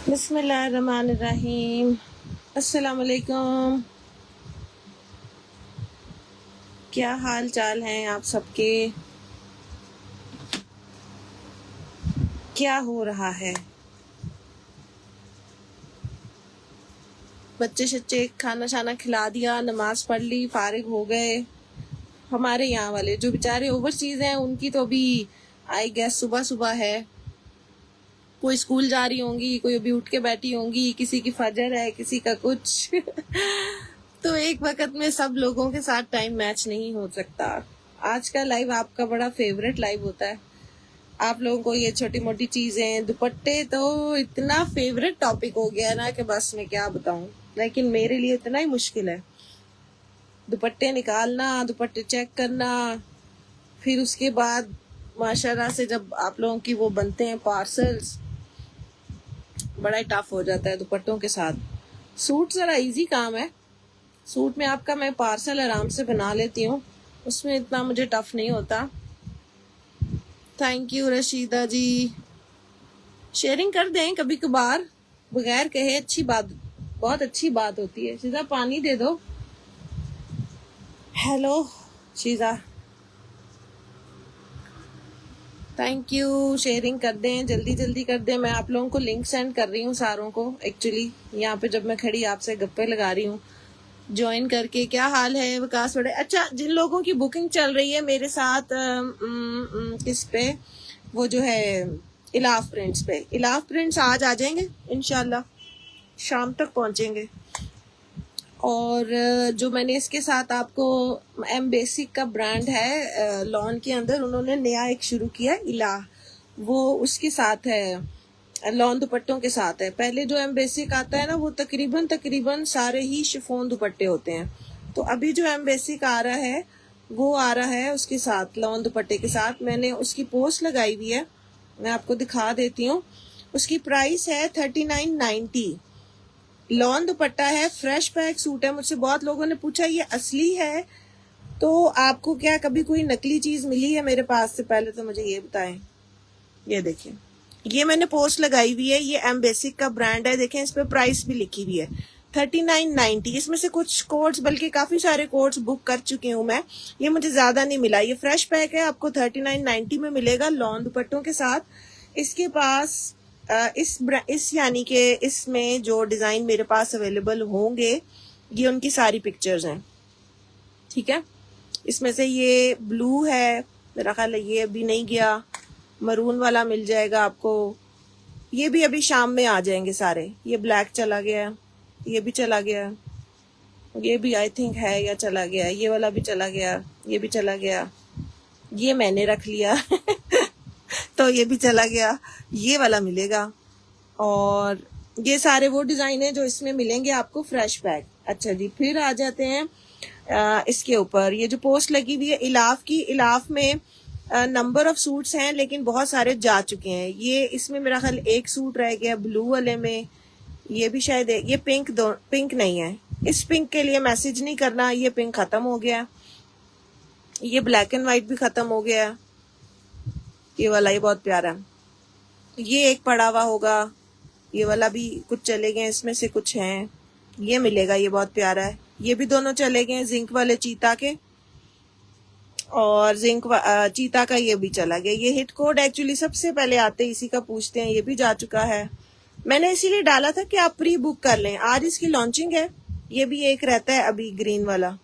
बिस्मिल्लाहिर्रहमानिर्रहीम। अस्सलाम वालेकुम। क्या हाल चाल हैं आप सबके? क्या हो रहा है? बच्चे शच्चे खाना शाना खिला दिया, नमाज पढ़ ली, फारिग हो गए। हमारे यहाँ वाले जो बेचारे ओवरसीज हैं उनकी तो अभी आई गेस सुबह सुबह है। कोई स्कूल जा रही होंगी, कोई अभी उठ के बैठी होंगी, किसी की फजर है, किसी का कुछ तो एक वक्त में सब लोगों के साथ टाइम मैच नहीं हो सकता। आज का लाइव आपका बड़ा फेवरेट लाइव होता है। आप लोगों को ये छोटी मोटी चीजें, दुपट्टे तो इतना फेवरेट टॉपिक हो गया ना कि बस मैं क्या बताऊं, लेकिन मेरे लिए इतना ही मुश्किल है। दुपट्टे निकालना, दुपट्टे चेक करना, फिर उसके बाद माशाल्लाह से जब आप लोगों की वो बनते हैं पार्सल्स, बड़ा ही टफ हो जाता है दुपट्टों के साथ। सूट जरा इजी काम है, सूट में आपका मैं पार्सल आराम से बना लेती हूँ, उसमें इतना मुझे टफ नहीं होता। Thank you Rashida ji. Sharing कर दें कभी कभार, बगैर कहे अच्छी बात, बहुत अच्छी बात होती है। शीजा पानी दे दो। Hello Sheeza, thank you. Sharing कर दें, जल्दी जल्दी कर दें। मैं आप लोगों को लिंक सेंड कर रही हूँ सारों को। एक्चुअली यहाँ पे जब मैं खड़ी आपसे गप्पे लगा रही हूँ ज्वाइन करके। क्या हाल है विकास बड़े? अच्छा, जिन लोगों की बुकिंग चल रही है मेरे साथ किस पे, वो जो है इलाफ प्रिंट्स पे, इलाफ प्रिंट्स आज आ जाएंगे इंशाल्लाह, शाम तक पहुंचेंगे। और जो मैंने इसके साथ आपको एम बेसिक का ब्रांड है लॉन के अंदर, उन्होंने नया एक शुरू किया इलाह, वो उसके साथ है, लॉन दुपट्टों के साथ है। पहले जो एम बेसिक आता है ना वो तकरीबन तकरीबन सारे ही शिफॉन दुपट्टे होते हैं। तो अभी जो एम बेसिक आ रहा है वो आ रहा है उसके साथ, लॉन दुपट्टे के साथ। मैंने उसकी पोस्ट लगाई हुई है, मैं आपको दिखा देती हूँ। उसकी प्राइस है 3990। लॉन दुपट्टा है, फ्रेश पैक सूट है। मुझसे बहुत लोगों ने पूछा ये असली है तो आपको क्या कभी कोई नकली चीज मिली है मेरे पास से? पहले तो मुझे ये बताएं। ये देखिए, ये मैंने पोस्ट लगाई हुई है, ये एम बेसिक का ब्रांड है। देखें इस पे प्राइस भी लिखी हुई है 3990। इसमें से कुछ कोड्स, बल्कि काफी सारे कोड्स बुक कर चुकी हूँ मैं, ये मुझे ज्यादा नहीं मिला। ये फ्रेश पैक है, आपको 3990 में मिलेगा लॉन दुपट्टों के साथ। इसके पास इस यानी कि इसमें जो डिजाइन मेरे पास अवेलेबल होंगे ये उनकी सारी पिक्चर्स हैं, ठीक है। इसमें से ये ब्लू है, मेरा ख्याल है ये अभी नहीं गया। मरून वाला मिल जाएगा आपको, ये भी अभी शाम में आ जाएंगे सारे। ये ब्लैक चला गया, ये भी चला गया, ये भी आई थिंक है या चला गया, ये वाला भी चला गया, ये भी चला गया, ये मैंने रख लिया तो ये भी चला गया, ये वाला मिलेगा। और ये सारे वो डिजाइन है जो इसमें मिलेंगे आपको फ्रेश पैक। अच्छा जी, फिर आ जाते हैं इसके ऊपर। ये जो पोस्ट लगी हुई है इलाफ की, इलाफ में नंबर ऑफ सूट्स हैं लेकिन बहुत सारे जा चुके हैं। ये इसमें मेरा ख्याल एक सूट रह गया ब्लू वाले में, ये भी शायद ये पिंक, दो पिंक नहीं है। इस पिंक के लिए मैसेज नहीं करना, ये पिंक खत्म हो गया। ये ब्लैक एंड व्हाइट भी खत्म हो गया। ये वाला ये बहुत प्यारा, ये एक पड़ा हुआ होगा। ये वाला भी कुछ चले गए, इसमें से कुछ हैं, ये मिलेगा, ये बहुत प्यारा है। ये भी दोनों चले गए जिंक वाले चीता के, और जिंक चीता का ये भी चला गया। ये हिट कोड एक्चुअली सबसे पहले आते इसी का पूछते हैं, ये भी जा चुका है। मैंने इसीलिए डाला था कि आप प्री बुक कर लें, आज इसकी लॉन्चिंग है। ये भी एक रहता है अभी ग्रीन वाला,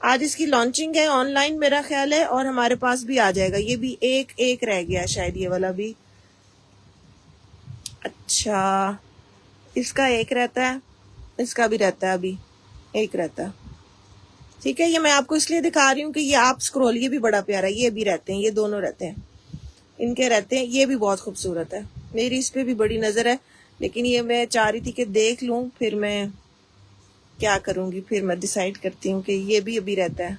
आज इसकी लॉन्चिंग है ऑनलाइन मेरा ख्याल है, और हमारे पास भी आ जाएगा। ये भी एक रह गया शायद, ये वाला भी। अच्छा, इसका एक रहता है, इसका भी रहता है, अभी एक रहता है, ठीक है। ये मैं आपको इसलिए दिखा रही हूँ कि ये आप स्क्रॉल, ये भी बड़ा प्यारा है, ये भी रहते हैं, ये दोनों रहते हैं, इनके रहते हैं। ये भी बहुत खूबसूरत है, मेरी इस पे भी बड़ी नजर है, लेकिन ये मैं चाह रही थी कि देख लूं, फिर मैं क्या करूंगी, फिर मैं डिसाइड करती हूँ कि ये भी अभी रहता है।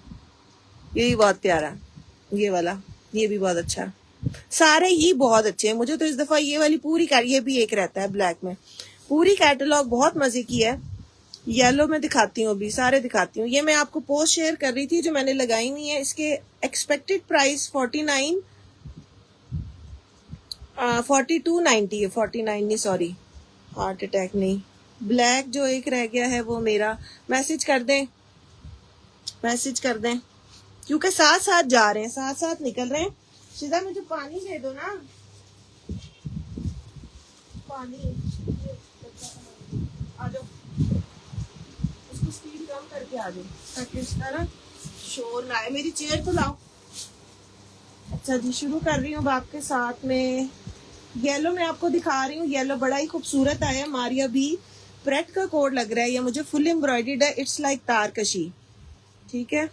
ये भी बहुत प्यारा, ये वाला, ये भी बहुत अच्छा, सारे ही बहुत अच्छे हैं। मुझे तो इस दफा ये वाली पूरी, ये भी एक रहता है ब्लैक में, पूरी कैटलॉग बहुत मजे की है। येलो में दिखाती हूँ, अभी सारे दिखाती हूँ। ये मैं आपको पोस्ट शेयर कर रही थी जो मैंने लगाई हुई है। इसके एक्सपेक्टेड प्राइस 4290 है, 49 नहीं सॉरी, हार्ट अटैक नहीं, ब्लैक जो एक रह गया है वो मेरा। मैसेज कर दें, मैसेज कर दें, क्योंकि साथ साथ जा रहे हैं, साथ साथ निकल रहे हैं। शिजा मुझे पानी दे दो ना, पानी आ जाओ, उसको स्पीड कम करके आ जाओ ताकि इस तरह शोर ना आए। मेरी चेयर तो लाओ। अच्छा जी, शुरू कर रही हूँ आपके साथ में। येलो मैं आपको दिखा रही हूँ, येलो बड़ा ही खूबसूरत आया। मारिया भी प्रेट का कोड लग रहा है, ये मुझे फुल एम्ब्रॉयडर्ड है। इट्स लाइक तारकशी, ठीक है।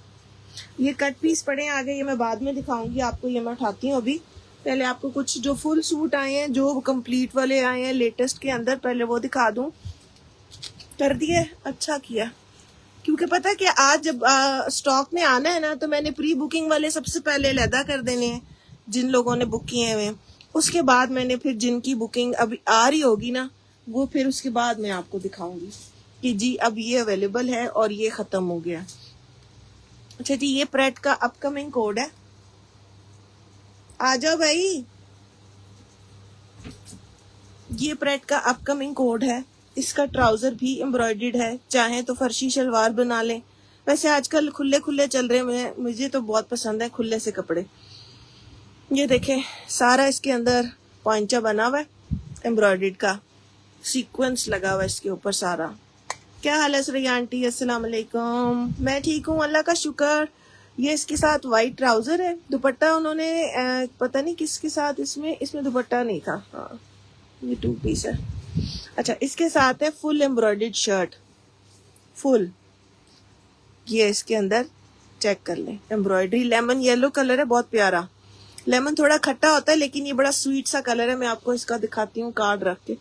ये कट पीस पड़े आगे, ये मैं बाद में दिखाऊंगी आपको। ये मैं उठाती हूँ अभी, पहले आपको कुछ जो फुल सूट आए हैं, जो कंप्लीट वाले आए हैं लेटेस्ट के अंदर, पहले वो दिखा दूं। कर दिए, अच्छा किया, क्योंकि पता है कि आज जब स्टॉक में आना है ना, तो मैंने प्री बुकिंग वाले सबसे पहले अलहदा कर देने हैं, जिन लोगों ने बुक किए हुए। उसके बाद मैंने फिर जिनकी बुकिंग अभी आ रही होगी ना, वो फिर उसके बाद मैं आपको दिखाऊंगी कि जी अब ये अवेलेबल है और ये खत्म हो गया। अच्छा जी, ये प्रेट का अपकमिंग कोड है, आ जाओ भाई। ये प्रेट का अपकमिंग कोड है। इसका ट्राउजर भी एम्ब्रॉयडर्ड है, चाहे तो फर्शी शलवार बना लें। वैसे आजकल खुले खुले चल रहे हैं, मुझे तो बहुत पसंद है खुले से कपड़े। ये देखें, सारा इसके अंदर पॉइंचा बना हुआ है, एम्ब्रॉयडर्ड का सीक्वेंस लगा हुआ है इसके ऊपर सारा। क्या हाल है सुरैया आंटी? अस्सलाम वालेकुम। मैं ठीक हूँ, अल्लाह का शुक्र। ये इसके साथ वाइट ट्राउजर है, दुपट्टा उन्होंने पता नहीं किसके साथ, इसमें दुपट्टा नहीं था। हाँ, ये 2 पीस है। अच्छा, इसके साथ है फुल एम्ब्रॉयडर्ड शर्ट, फुल। ये इसके अंदर चेक कर लें, एम्ब्रॉयडरी। लेमन येलो कलर है, बहुत प्यारा। लेमन थोड़ा खट्टा होता है, लेकिन ये बड़ा स्वीट सा कलर है। मैं आपको इसका दिखाती हूँ कार्ड रख के।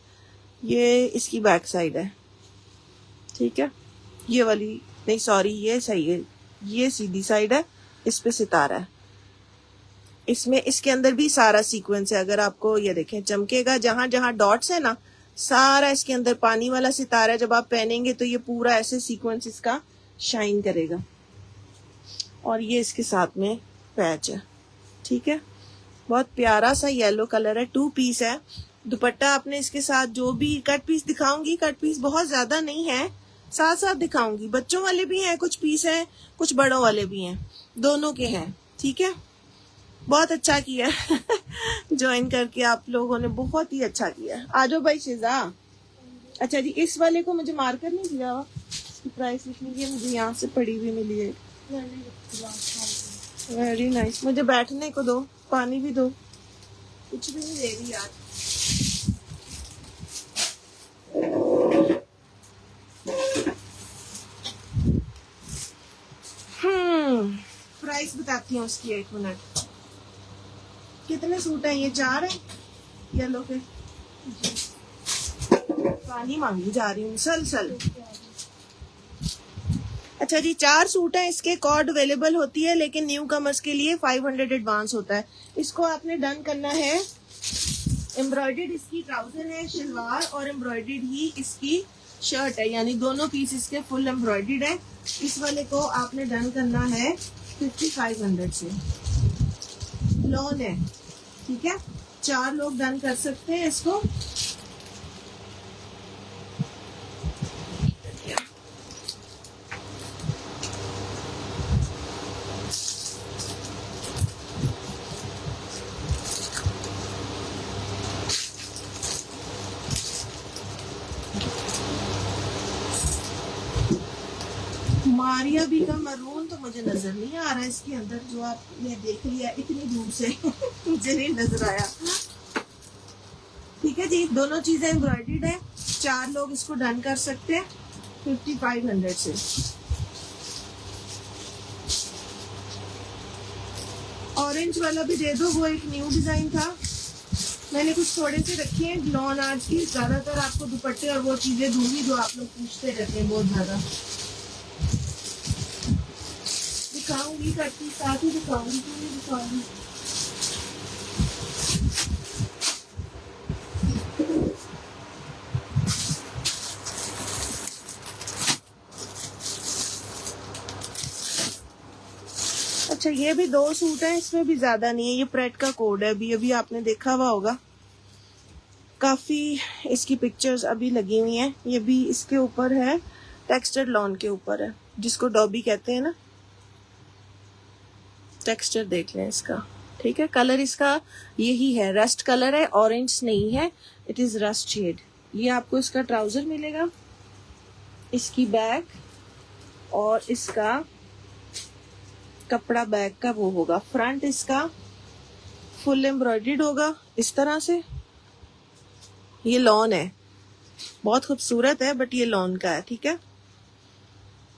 ये इसकी बैक साइड है, ठीक है। ये वाली नहीं, सॉरी, ये सही है, ये सीधी साइड है, इस पे सितारा है। इसमें इसके अंदर भी सारा सीक्वेंस है। अगर आपको ये देखें, चमकेगा जहां जहां डॉट्स है ना, सारा इसके अंदर पानी वाला सितारा है। जब आप पहनेंगे तो ये पूरा ऐसे सीक्वेंस इसका शाइन करेगा। और ये इसके साथ में पैच है, ठीक है। बहुत प्यारा सा येलो कलर है, 2 पीस है। दुपट्टा आपने इसके साथ जो भी कट पीस दिखाऊंगी, कट पीस बहुत ज्यादा नहीं है, साथ साथ दिखाऊंगी। बच्चों वाले भी हैं कुछ पीस हैं, कुछ बड़ों वाले भी हैं, दोनों के हैं, ठीक है। बहुत अच्छा किया ज्वाइन करके आप लोगों ने, बहुत ही अच्छा किया। आ जाओ भाई शिजा। अच्छा जी, इस वाले को मुझे मार्कर नहीं दिया हुआ, इसकी प्राइस लिखनी है, मुझे यहाँ से पड़ी हुई मिली है। Very nice. मुझे बैठने को दो, पानी भी दो, कुछ भी नहीं दे रही यार। प्राइस बताती हूँ उसकी, 1 मिनट। कितने सूट हैं ये? 4 है येलो के। पानी मांगी जा रही हूँ सल। अच्छा जी, 4 सूट हैं। इसके कॉर्ड अवेलेबल होती है, लेकिन न्यू कमर्स के लिए 500 एडवांस होता है। इसको आपने डन करना है। एम्ब्रॉयडर्ड इसकी ट्राउजर है, शलवार, और एम्ब्रॉयडर्ड ही इसकी शर्ट है, यानी दोनों पीस इसके फुल एम्ब्रॉयडर्ड है। इस वाले को आपने डन करना है 5500 से। लॉन है, ठीक है। 4 लोग डन कर सकते हैं इसको। मारिया भी का मरून तो मुझे नजर नहीं आ रहा है इसके अंदर, जो आपने देख लिया इतनी दूर से मुझे नहीं नजर आया। ठीक है जी, दोनों चीजें एम्ब्रॉयडर्ड है। 4 लोग इसको डन कर सकते हैं 5500 से। ऑरेंज वाला भी दे दो, वो एक न्यू डिजाइन था। मैंने कुछ थोड़े से रखे हैं लॉन आज की। ज्यादातर आपको दुपट्टे और वो चीजें दूंगी जो आप लोग पूछते रहते हैं बहुत ज्यादा। दिखाऊंगी, करती साथ ही दिखाऊंगी, क्यों नहीं दिखाऊंगी। अच्छा, ये भी 2 सूट हैं, इसमें भी ज्यादा नहीं है। ये प्रेट का कोड है, अभी आपने देखा हुआ होगा। काफ़ी इसकी पिक्चर्स अभी लगी हुई हैं। ये भी इसके ऊपर है, टेक्सचर लॉन के ऊपर है, जिसको डॉबी कहते हैं ना। टेक्सचर देख लें इसका, ठीक है। कलर इसका यही है, रस्ट कलर है, ऑरेंज नहीं है, इट इज़ रस्ट शेड। ये आपको इसका ट्राउज़र मिलेगा, इसकी बैक और इसका कपड़ा बैक का वो होगा। फ्रंट इसका फुल एम्ब्रॉयडर्ड होगा इस तरह से। ये लॉन है, बहुत खूबसूरत है, बट ये लॉन का है, ठीक है।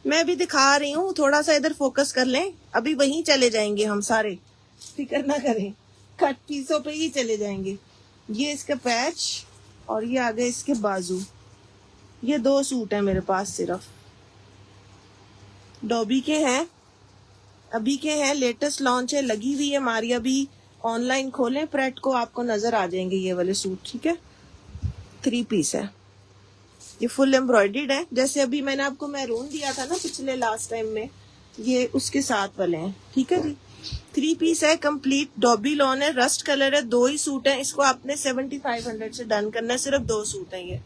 मैं अभी दिखा रही हूँ, थोड़ा सा इधर फोकस कर लें, अभी वहीं चले जाएंगे हम सारे, फिक्र ना करें, कट पीसों पे ही चले जाएंगे। ये इसका पैच और ये आ गए इसके बाजू। ये 2 सूट है मेरे पास सिर्फ, डॉबी के हैं, अभी के हैं, लेटेस्ट लॉन्च है, लगी हुई है हमारी। अभी ऑनलाइन खोलें प्रेट को, आपको नजर आ जाएंगे ये वाले सूट, ठीक है। 3 पीस है, ये फुल एम्ब्रॉयडर्ड है, जैसे अभी मैंने आपको मैरून दिया था ना पिछले लास्ट टाइम में, ये उसके साथ वाले हैं, ठीक है जी। 3 पीस है, कंप्लीट डॉबी लॉन है, रस्ट कलर है, 2 ही सूट है। इसको आपने 7500 से डन करना है, सिर्फ 2 सूट है ये।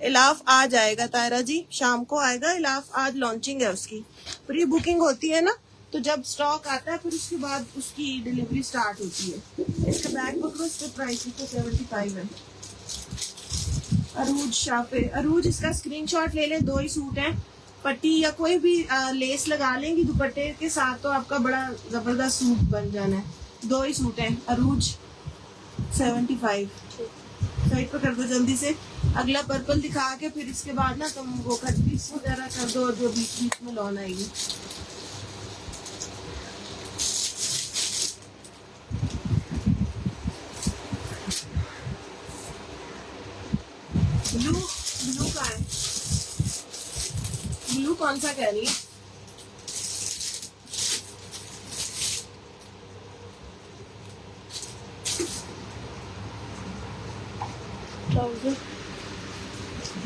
इलाफ आज आएगा तायरा जी, शाम को आएगा इलाफ, आज लॉन्चिंग है उसकी। प्री बुकिंग होती है ना, तो जब स्टॉक आता है फिर उसके बाद उसकी डिलीवरी स्टार्ट होती है। इसका बैग पकड़ो, इसका प्राइस तो 75 है। अरूज शाफे, अरूज इसका स्क्रीनशॉट ले लें, 2 ही सूट हैं। पट्टी या कोई भी लेस लगा लेंगी दुपट्टे के साथ तो आपका बड़ा जबरदस्त सूट बन जाना है। 2 ही सूट हैं, अरूज 75। साइड पर कर दो जल्दी से। अगला पर्पल दिखा के फिर इसके बाद ना तुम वो कट पीस वगैरह कर दो, जो बीच बीच में लॉन आएगी। ब्लू का है, ब्लू कौन सा कह रही है?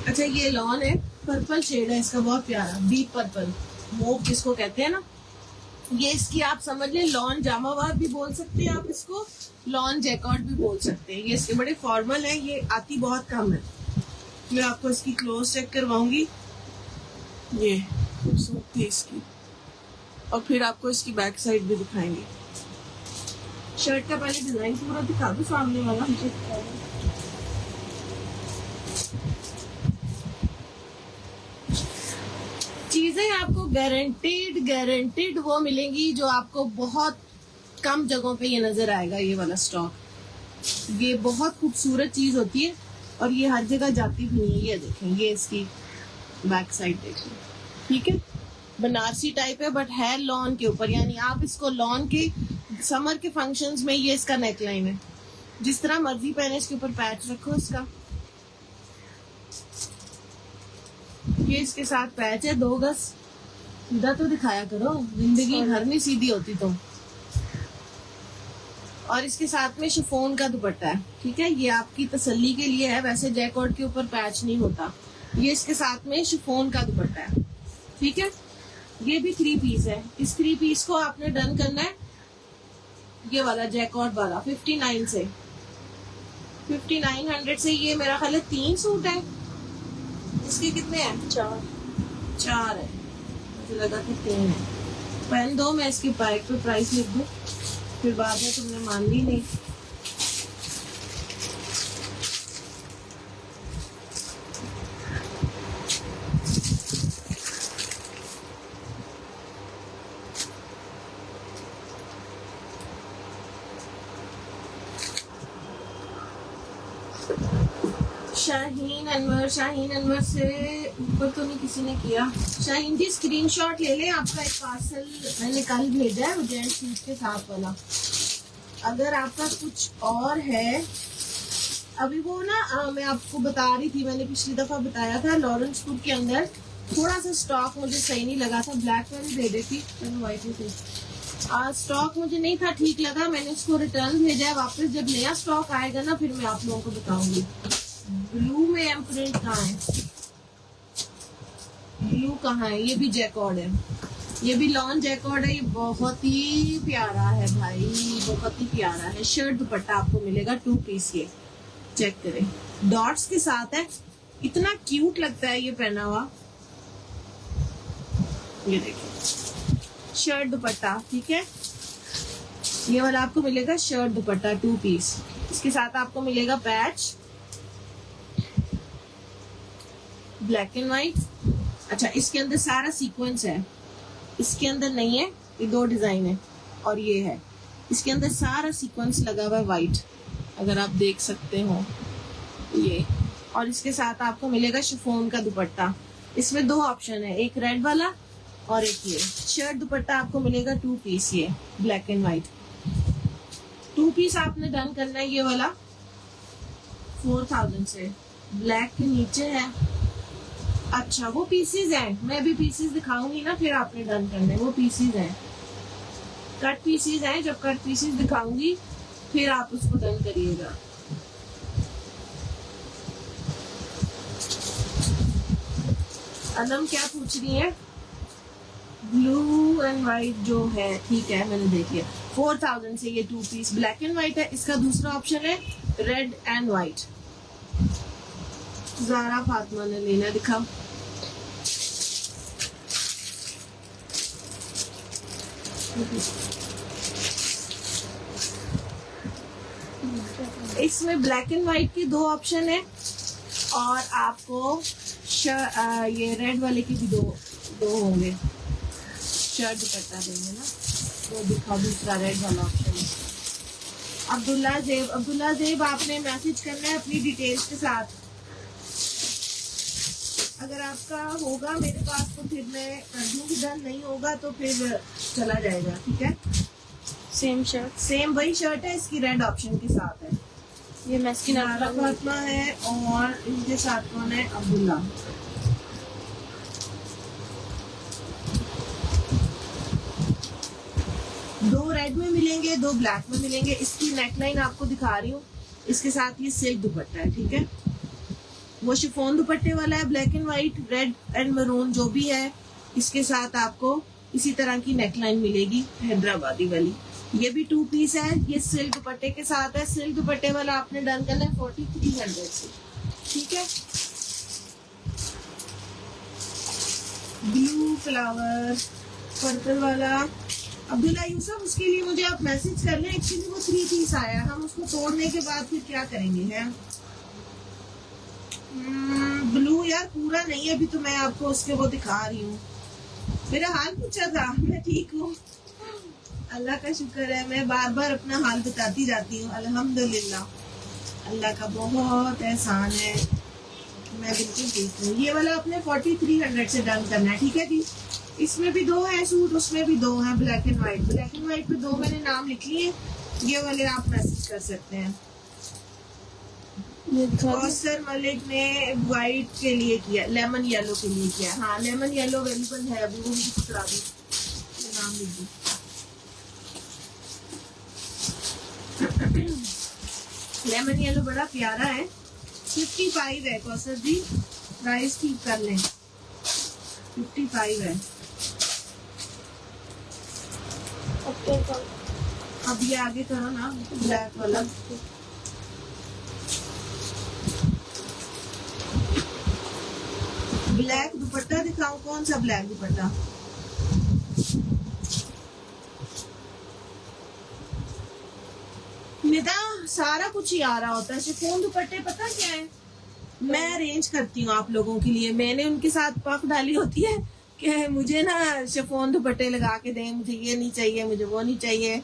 अच्छा ये लॉन है, पर्पल शेड है इसका, बहुत प्यारा डीप पर्पल, मोव जिसको कहते हैं ना। ये इसकी आप समझ लें लॉन जामावार भी बोल सकते हैं आप इसको, लॉन जैकॉट भी बोल सकते हैं। ये इसके बड़े फॉर्मल है, ये आती बहुत कम है। मैं आपको इसकी क्लोज चेक करवाऊंगी, ये खूबसूरती इसकी, और फिर आपको इसकी बैक साइड भी दिखाएंगे। शर्ट का पहले डिजाइन पूरा दिखा दो सामने वाला। चीजें आपको गारंटेड वो मिलेंगी जो आपको बहुत कम जगहों पे ये नजर आएगा। ये वाला स्टॉक ये बहुत खूबसूरत चीज होती है और ये हर जगह जाती भी नहीं है। ये देखें, ये इसकी बैक साइड देखें, ठीक है। बनारसी टाइप है बट है लॉन के ऊपर, यानी आप इसको लॉन के समर के फंक्शंस में, ये इसका नेकलाइन है, जिस तरह मर्जी पहने, इसके ऊपर पैच रखो इसका। ये इसके साथ पैच है 2 गज। सीधा तो दिखाया करो, जिंदगी घर में सीधी होती तुम। और इसके साथ में शिफॉन का दुपट्टा है, ठीक है। ये आपकी तसल्ली के लिए है, वैसे जैकॉट के ऊपर पैच नहीं होता। ये इसके साथ में शिफॉन का दुपट्टा है, ठीक है। ये भी 3 पीस है। इस 3 पीस को आपने डन करना है ये वाला जैकॉट वाला 59 से, 5900 से। ये मेरा ख्याल है 3 सूट है। इसके कितने हैं? 4 है, मुझे लगा कि 3 है। पहन दो, मैं इसके बैग पे प्राइस लिख दूं, फिर बाद में तुमने मान ली नहीं। शाहीन अनवर से ऊपर तो नहीं किसी ने किया। शाहीन जी स्क्रीनशॉट ले लें, आपका एक पार्सल मैंने कल भेजा है, वो जेंट्स सूट के साथ वाला। अगर आपका कुछ और है, अभी वो ना मैं आपको बता रही थी, मैंने पिछली दफा बताया था लॉरेंस फूड के अंदर थोड़ा सा स्टॉक मुझे सही नहीं लगा था। ब्लैक वाली दे दी थी, व्हाइट में थी। स्टॉक मुझे नहीं था ठीक लगा, मैंने उसको रिटर्न भेजा है वापस। जब नया स्टॉक आएगा ना फिर मैं आप लोगों को बताऊंगी। ब्लू में एम्प्रिंट कहाँ है? ब्लू कहाँ है? ये भी जैकॉर्ड है, ये भी लॉन जैकॉर्ड है। ये बहुत ही प्यारा है भाई, बहुत ही प्यारा है। शर्ट दुपट्टा आपको मिलेगा 2 पीस। ये चेक करें, डॉट्स के साथ है, इतना क्यूट लगता है ये पहना हुआ। ये देखिए शर्ट दुपट्टा, ठीक है, ये वाला आपको मिलेगा शर्ट दुपट्टा 2 पीस। इसके साथ आपको मिलेगा पैच, ब्लैक एंड व्हाइट। अच्छा, इसके अंदर सारा सीक्वेंस है, इसके अंदर नहीं है, ये 2 डिजाइन है और ये है, इसके अंदर सारा सीक्वेंस लगा हुआ है व्हाइट, अगर आप देख सकते हो ये। और इसके साथ आपको मिलेगा शिफॉन का दुपट्टा। इसमें 2 ऑप्शन है, एक रेड वाला और एक ये। शर्ट दुपट्टा आपको मिलेगा 2 पीस, ये ब्लैक एंड व्हाइट 2 पीस आपने डन करना है। ये वाला 4000 से, ब्लैक के नीचे है। अच्छा, वो पीसीज हैं, मैं भी पीसीज दिखाऊंगी ना, फिर आपने डन करना है। वो पीसीज हैं, कट पीसीज हैं, जब कट पीसीज दिखाऊंगी फिर आप उसको डन करिएगा। अनम क्या पूछ रही है? ब्लू एंड व्हाइट जो है, ठीक है, मैंने देख लिया। 4000 से ये 2 पीस ब्लैक एंड व्हाइट है। इसका दूसरा ऑप्शन है red and white. Zara Fatima ने लेना, दिखा। इसमें ब्लैक एंड व्हाइट के 2 ऑप्शन है और आपको ये रेड वाले के भी दो होंगे। शर्ट दुपट्टा देंगे ना, तो दिखा दूसरा रेड वाला ऑप्शन है। अब्दुल्ला जेब आपने मैसेज करना है अपनी डिटेल्स के साथ। अगर आपका होगा मेरे पास तो फिर मैं कर दूंगी, डन नहीं होगा तो फिर चला जाएगा, ठीक है। सेम शर्ट, सेम वही शर्ट है, इसकी रेड ऑप्शन के साथ है। ये मैस्किन फातिमा है और इनके साथ कौन है? अब्दुल्ला। दो रेड में मिलेंगे, 2 ब्लैक में मिलेंगे। इसकी नेकलाइन आपको दिखा रही हूँ, इसके साथ ये सिल्क दुपट्टा है, ठीक है। वो शिफॉन दुपट्टे वाला है, black and white, red and maroon जो भी है। इसके साथ आपको इसी तरह की नेकलाइन मिलेगी, हैदराबादी वाली। ये भी 2 पीस है, ये सिल्क दुपट्टे के साथ है। सिल्क दुपट्टे वाला आपने डन करना है 4300 से, ठीक है। ब्लू फ्लावर पर्पल वाला अब्दुल्ला यूसुफ, उसके लिए मुझे आप मैसेज कर लें। एक्चुअली वो 3 पीस आया, हम उसको तोड़ने के बाद फिर क्या करेंगे है। ब्लू यार पूरा नहीं है, अभी तो मैं आपको उसके वो दिखा रही हूँ। मेरा हाल पूछा था, मैं ठीक हूँ, अल्लाह का शुक्र है। मैं बार बार अपना हाल बताती जाती हूँ, अल्हम्दुलिल्लाह, अल्लाह का बहुत एहसान है, मैं बिल्कुल ठीक हूँ। ये वाला अपने 4300 से डन करना है, ठीक है जी। इसमें भी 2 है सूट, उसमें भी 2 है, black and white. Black and white पे 2 मैंने नाम लिख लिए, ये वाले आप मैसेज कर सकते हैं। कौसर मलिक ने व्हाइट के लिए किया, लेमन येलो के लिए किया। हाँ, लेमन येलो अवेलेबल है अभी, वो मुझे पकड़ा दी, नाम लिख दी। लेमन येलो बड़ा प्यारा है, 55 है कौसर जी, प्राइस ठीक कर लें, 55 है। अब ये आगे करो ना, ब्लैक वाला। ब्लैक दुपट्टा दिखाऊं, कौन सा ब्लैक दुपट्टा? निदा सारा कुछ ही आ रहा होता है। शिफॉन दुपट्टे पता क्या है, मैं अरेंज करती हूँ आप लोगों के लिए। मैंने उनके साथ पक डाली होती है कि मुझे ना शिफॉन दुपट्टे लगा के दें, मुझे ये नहीं चाहिए, मुझे वो नहीं चाहिए।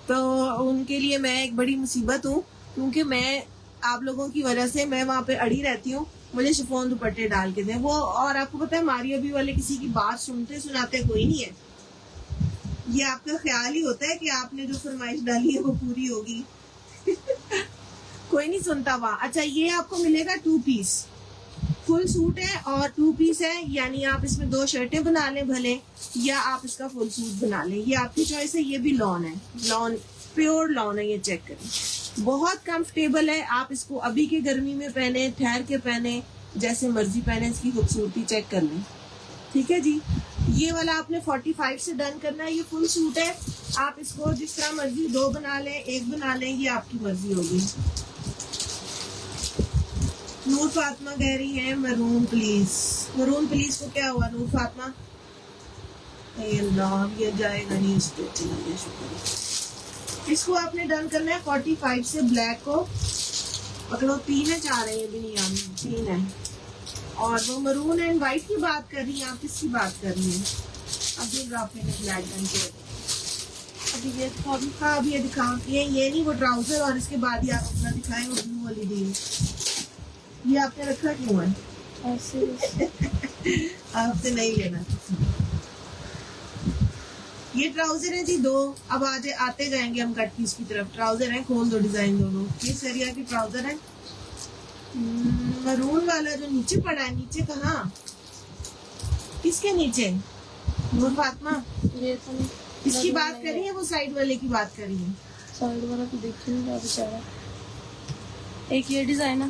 तो उनके लिए मैं एक बड़ी मुसीबत हूँ, क्योंकि मैं आप लोगों की वजह से मैं वहाँ पे अड़ी रहती हूँ, मुझे शिफॉन दुपट्टे डाल के दें वो। और आपको पता है मारिया भी वाले किसी की बात सुनते सुनाते कोई नहीं है। ये आपका ख्याल ही होता है कि आपने जो फरमाइश डाली है वो पूरी होगी। कोई नहीं सुनता वाह। अच्छा, ये आपको मिलेगा 2 पीस, फुल सूट है और 2 पीस है, यानी आप इसमें 2 शर्टें बना लें भले, या आप इसका फुल सूट बना लें, ये आपकी चॉइस है। ये भी लॉन है, लॉन प्योर लॉन है, ये चेक करें, बहुत कंफर्टेबल है। आप इसको अभी के गर्मी में पहने, ठहर के पहने, जैसे मर्जी पहने, इसकी खूबसूरती चेक कर लें, ठीक है जी। ये वाला आपने 45 से डन करना है, ये फुल सूट है। आप इसको जिस तरह मर्जी 2 बना लें, 1 बना लें, ये आपकी मर्जी होगी। नूर फातिमा कह रही है मरून प्लीज। मरून प्लीज को क्या हुआ नूर फातिमा? हे अल्लाह, ये जाएगा नहीं इस पे। चलिए शुक्र। इसको आपने डन करना है 45 से। ब्लैक को पकड़ो, 3 है 4 है, ये भी नहीं आनी, 3 है। और वो मरून एंड व्हाइट की बात कर रही है, आप किसकी बात कर रही हैं? अब्दुल राफी ने ब्लैक डन किया। अभी ये दिखा अभी। हाँ अब ये दिखाओ, ये नहीं, वो ट्राउजर और इसके बाद ही आप अपना दिखाएं वो ब्लू वाली डील। ये आपने रखा क्यों है? ऐसे आपसे नहीं लेना। ये ट्राउजर है जी 2। अब आज आते जाएंगे हम कट पीस की तरफ। ट्राउजर है, खोल दो डिजाइन दोनों। ये सरिया की ट्राउजर है। मरून वाला जो नीचे पड़ा है, नीचे कहाँ? किसके नीचे? नूर फातिमा ये तो नहीं। इसकी बात कर रही है, वो साइड वाले की बात कर रही है। साइड वाला तो देख ही नहीं रहा बेचारा। एक ये डिजाइन है,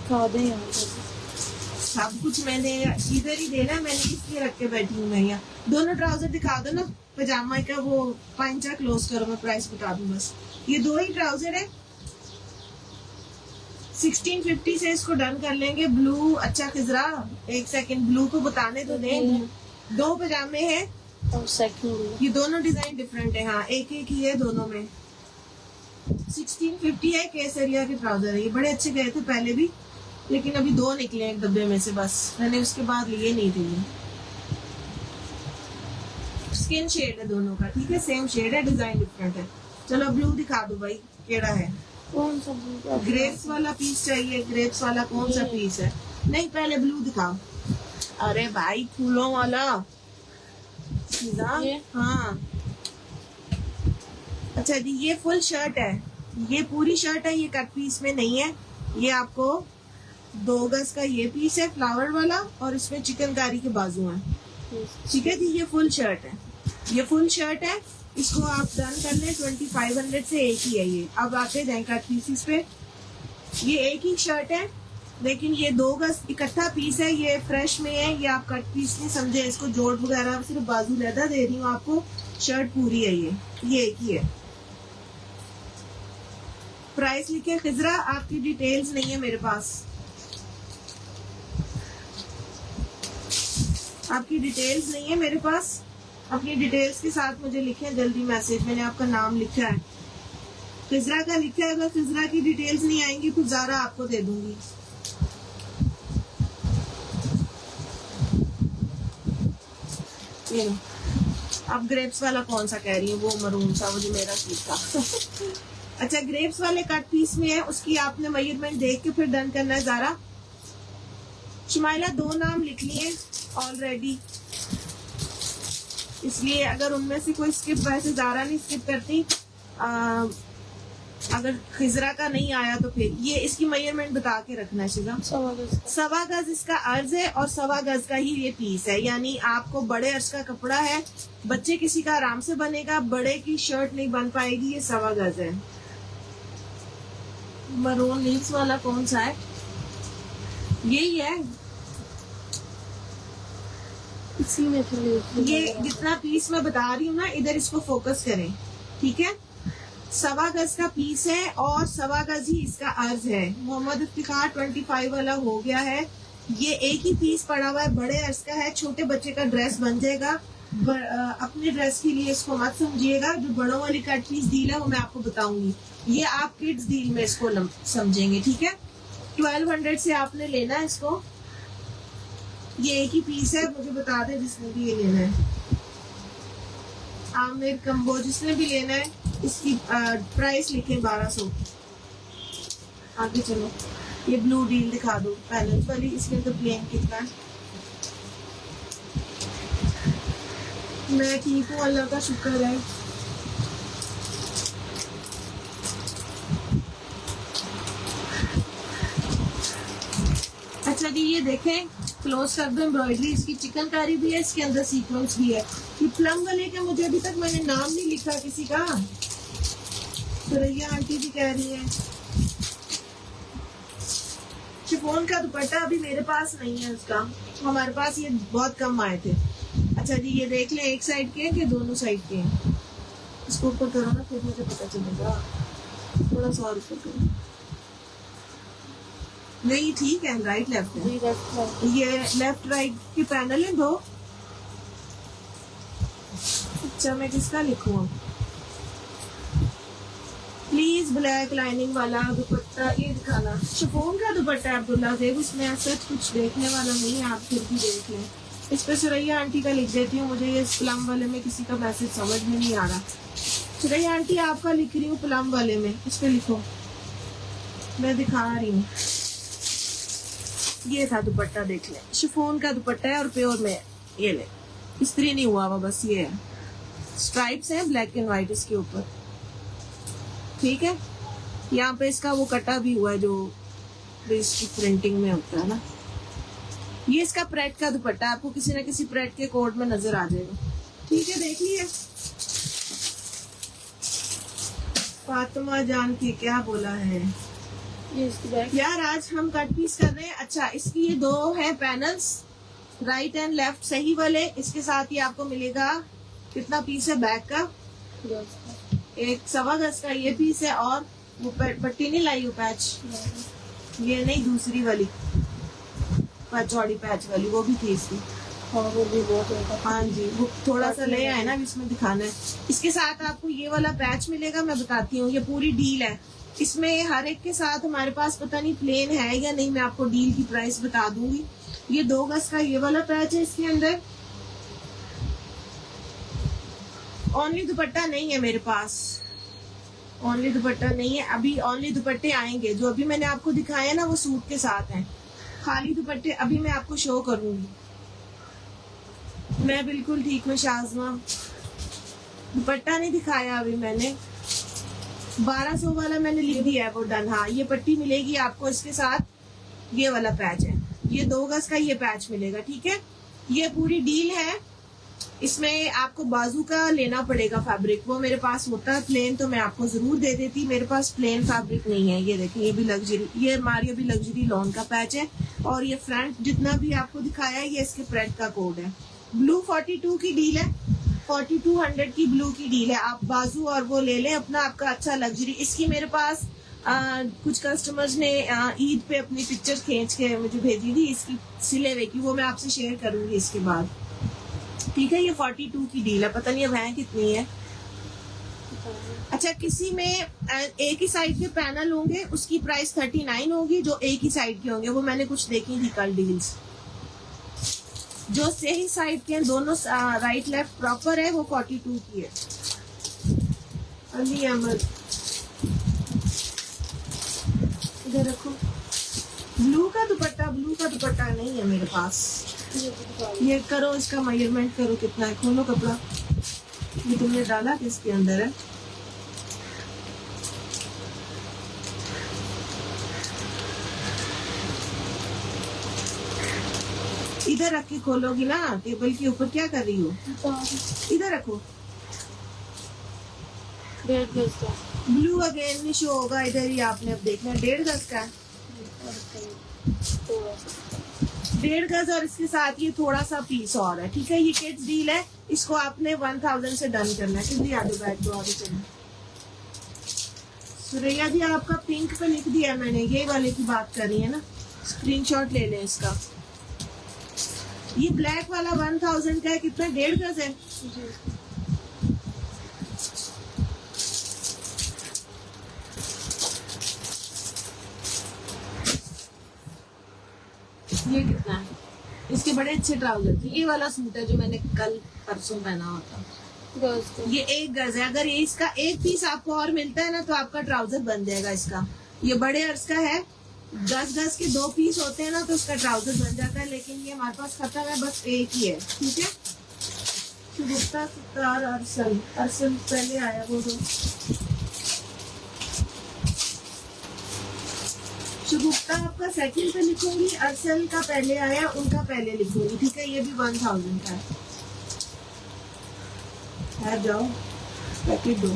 खा दे यहाँ पे। सब कुछ मैंने इधर ही देना है, मैंने इसलिए रख के बैठी हूँ मैं यहाँ। दोनों ट्राउजर दिखा दो ना। पजामा का वो पंचा क्लोज करो, मैं प्राइस बता दूँ बस। ये 2 ही ट्राउजर है। 1650 से इसको डन कर लेंगे। ब्लू, अच्छा खिजरा एक सेकंड, ब्लू को बताने तो दें। 2 पजामे हैं और सेकंड ये दोनों डिजाइन डिफरेंट है। हाँ एक एक ही है दोनों में। 1650 है। केसरिया के ट्राउजर है। ये बड़े अच्छे गए थे पहले भी, लेकिन अभी 2 निकले एक डब्बे में से बस। मैंने उसके बाद लिए नहीं थे। ये स्किन शेड है दोनों का, ठीक है, सेम शेड है, डिजाइन डिफरेंट है। चलो ब्लू दिखा दो भाई, केड़ा है? कौन सा ब्लू? ग्रेप्स वाला पीस चाहिए। ग्रेप्स वाला कौन सा पीस है? नहीं पहले ब्लू दिखाओ। अरे भाई फूलों वाला ये? हाँ अच्छा जी, ये फुल शर्ट है। ये पूरी शर्ट है, ये कट पीस में नहीं है। ये आपको 2 गज का ये पीस है फ्लावर वाला, और इसमें चिकनकारी के बाजू हैं। ठीक है जी, ये फुल शर्ट है। ये फुल शर्ट है। इसको आप डन कर लें 2500 से। एक ही है ये। अब आते जाए कट पीसेस पे। ये एक ही शर्ट है, लेकिन ये 2 गज इकट्ठा पीस है। ये फ्रेश में है, ये आप कट पीस नहीं समझे इसको। जोड़ वगैरह सिर्फ बाजू लहदा दे रही हूँ आपको। शर्ट पूरी है ये एक ही है। प्राइस लिखे खिजरा, आपकी डिटेल्स नहीं है मेरे पास। आपकी डिटेल्स नहीं है मेरे पास। अपनी डिटेल्स के साथ मुझे लिखें जल्दी मैसेज। मैंने आपका नाम लिखा है, खिजरा का लिखा है। अगर खिजरा की डिटेल्स नहीं आएंगी तो ज़ारा आपको दे दूंगी। ये लो। अब ग्रेप्स वाला कौन सा कह रही है? वो मरून सा, वो जो मेरा सूट था। अच्छा ग्रेप्स वाले कट पीस में है, उसकी आपने मेजरमेंट देख के फिर डन करना है। ज़ारा शुमाइला 2 नाम लिख लिए ऑलरेडी, इसलिए अगर उनमें से कोई स्किप, वैसे ज़ारा नहीं स्किप करती। अगर खिजरा का नहीं आया तो फिर ये इसकी मेजरमेंट बता के रखना है। 1.25 गज इसका अर्ज है, और 1.25 गज का ही ये पीस है। यानी आपको बड़े अर्ज का कपड़ा है, बच्चे किसी का आराम से बनेगा, बड़े की शर्ट नहीं बन पाएगी। ये 1.25 गज है। मरून लीव्स वाला कौन सा है? यही है। इसी में ये जितना पीस मैं बता रही हूँ ना, इधर इसको फोकस करें, ठीक है। 1.25 गज का पीस है और 1.25 गज ही इसका अर्ज है। मोहम्मद इफ्तिखार 25 वाला हो गया है। ये एक ही पीस पड़ा हुआ है, बड़े अर्ज का है। छोटे बच्चे का ड्रेस बन जाएगा। अपने ड्रेस के लिए इसको मत समझिएगा। जो बड़ों वाली कट पीस डील है वो मैं आपको बताऊंगी। ये आप किड्स डील में इसको समझेंगे, ठीक है। 1200 से आपने लेना है इसको। ये एक ही पीस है, मुझे बता दे जिसने भी ये लेना है। आमिर कम्बो जिसने भी लेना है, इसकी प्राइस लिखें 1200। आगे चलो, ये ब्लू डील दिखा दो पैलेट वाली। इसमें तो प्लेन कितना है? मैं ठीक हूँ, अल्लाह का शुक्र है। अच्छा जी, ये देखें, क्लोज कर दो। एम्ब्रॉयडरी इसकी चिकनकारी भी है, इसके अंदर सीक्वेंस भी है। ये प्लम वाले के मुझे अभी तक मैंने नाम नहीं लिखा किसी का। सुरैया आंटी भी कह रही है। शिफॉन का दुपट्टा अभी मेरे पास नहीं है उसका, हमारे पास ये बहुत कम आए थे। अच्छा जी, ये देख लें, एक साइड के हैं कि दोनों साइड के हैं? इसको ऊपर करो ना, फिर मुझे पता चलेगा। थोड़ा सा और ऊपर करो। नहीं ठीक है, राइट लेफ्ट है। जी लेफ्ट है। ये लेफ्ट राइट के पैनल है दो। अच्छा मैं किसका लिखूं? प्लीज ब्लैक लाइनिंग वाला दुपट्टा ये दिखाना। शिफॉन का दुपट्टा है अब्दुल्ला ज़ेब, उसमें ऐसा कुछ देखने वाला नहीं है, आप फिर भी देख लें। इस पे सुरैया आंटी का लिख देती हूँ, मुझे ये प्लम वाले में किसी का मैसेज समझ में नहीं आ रहा। सुरैया आंटी आपका लिख रही हूँ प्लम वाले में, इस पे लिखो, मैं दिखा रही हूँ। ये था दुपट्टा, देख ले, शिफॉन का दुपट्टा है और प्योर में ये ले, इस्त्री नहीं हुआ हुआ, बस ये है, स्ट्राइप्स हैं ब्लैक एंड व्हाइट इसके ऊपर, ठीक है। यहाँ पे इसका वो कटा भी हुआ है जो इसकी प्रिंटिंग में होता है ना। ये इसका प्रेट का दुपट्टा है, आपको किसी ना किसी प्रेट के कोड में नजर आ जाएगा, ठीक है। देख लिए फातिमा जान की क्या बोला है ये इसकी बैक। यार, आज हम कट पीस कर रहे हैं। अच्छा, इसकी ये दो है पैनल्स, राइट एंड लेफ्ट सही वाले। इसके साथ ही आपको मिलेगा कितना पीस है बैक का? एक 1.25 गज का ये पीस है, और वो पट्टी नहीं लाई, वो पैच, ये नहीं दूसरी वाली चौड़ी पैच वाली, वो भी थी इसकी। हाँ वो भी बहुत होगा। हाँ जी, वो थोड़ा सा ले आए ना, इसमें दिखाना है। इसके साथ आपको ये वाला पैच मिलेगा, मैं बताती हूँ, ये पूरी डील है। इसमें हर एक के साथ हमारे पास पता नहीं प्लेन है या नहीं, मैं आपको डील की प्राइस बता दूंगी। ये 2 गज का ये वाला पैच है, इसके अंदर ओनली दुपट्टा नहीं है मेरे पास, ओनली दुपट्टा नहीं है अभी। ओनली दुपट्टे आएंगे, जो अभी मैंने आपको दिखाया ना वो सूट के साथ हैं। खाली दुपट्टे अभी मैं आपको शो करूंगी। मैं बिल्कुल ठीक हूँ शाज़मा, दुपट्टा नहीं दिखाया अभी मैंने। 1200 वाला मैंने लिख दिया है, वो डन। हाँ, ये पट्टी मिलेगी आपको इसके साथ, ये वाला पैच है, ये 2 गज का ये पैच मिलेगा, ठीक है। ये पूरी डील है। इसमें आपको बाजू का लेना पड़ेगा फैब्रिक, वो मेरे पास होता है प्लेन तो मैं आपको जरूर दे देती, मेरे पास प्लेन फैब्रिक नहीं है। ये देखिए, ये भी लग्जरी, ये मारियो भी लग्जरी लॉन का पैच है, और ये फ्रंट जितना भी आपको दिखाया है ये इसके प्रेट का कोड है। ब्लू 42 की डील है, 4200 की ब्लू की डील है। आप बाजू और वो ले लें अपना, आपका अच्छा लग्जरी। इसकी मेरे पास कुछ कस्टमर्स ने ईद पे अपनी पिक्चर खींच के मुझे भेजी थी इसकी सिले हुए की, वो मैं आपसे शेयर करूंगी इसके बाद, ठीक है। ये 42 की डील है, पता नहीं अब है कितनी है। अच्छा, किसी में एक ही साइड के पैनल होंगे, उसकी प्राइस 39 होगी, जो एक ही साइड के होंगे, वो मैंने कुछ देखी थी कल डील्स। जो सही साइड के दोनों राइट लेफ्ट प्रॉपर है, वो 42 की है। अली अहमद इधर रखो। ब्लू का दुपट्टा नहीं है मेरे पास। ये करो, इसका मेजरमेंट करो कितना है, खोलो कपड़ा। ये तुमने डाला किसके अंदर है? इधर रख के खोलोगी ना, टेबल के ऊपर क्या कर रही हो? इधर रखो। 1.5 गज का ब्लू अगेन नहीं शो होगा, इधर ही आपने अब देखना। 1.5 गज का, 1.5 गज, और इसके साथ ये थोड़ा सा पीस और है, ठीक है। ये किड्स डील है, इसको आपने 1000 से डन करना है। कितनी आगे बैठ दो, आगे चलो। सुरैया जी, आपका पिंक पे लिख दिया मैंने, ये वाले की बात कर रही है ना, स्क्रीनशॉट ले लें इसका। ये ब्लैक वाला 1000 का है, कितना? 1.5 गज है। ये कितना है? इसके बड़े अच्छे ट्राउजर थे। ये वाला सूट है जो मैंने कल परसों पहना हुआ था, ये 1 गज है। अगर ये इसका एक पीस आपको और मिलता है ना तो आपका ट्राउजर बन जाएगा इसका। ये बड़े अर्ज का है, 10 गज के 2 पीस होते हैं ना तो उसका ट्राउजर बन जाता है, लेकिन ये हमारे पास खत्म है, बस एक ही है, ठीक है। शुगुफ्ता सितार अरसल पहले आया वो दो। शुगुफ्ता आपका सेकंड पे लिखूंगी, अरसल का पहले आया, उनका पहले लिखूंगी, ठीक है। ये भी 1000 का है। जाओ पैकेट दो।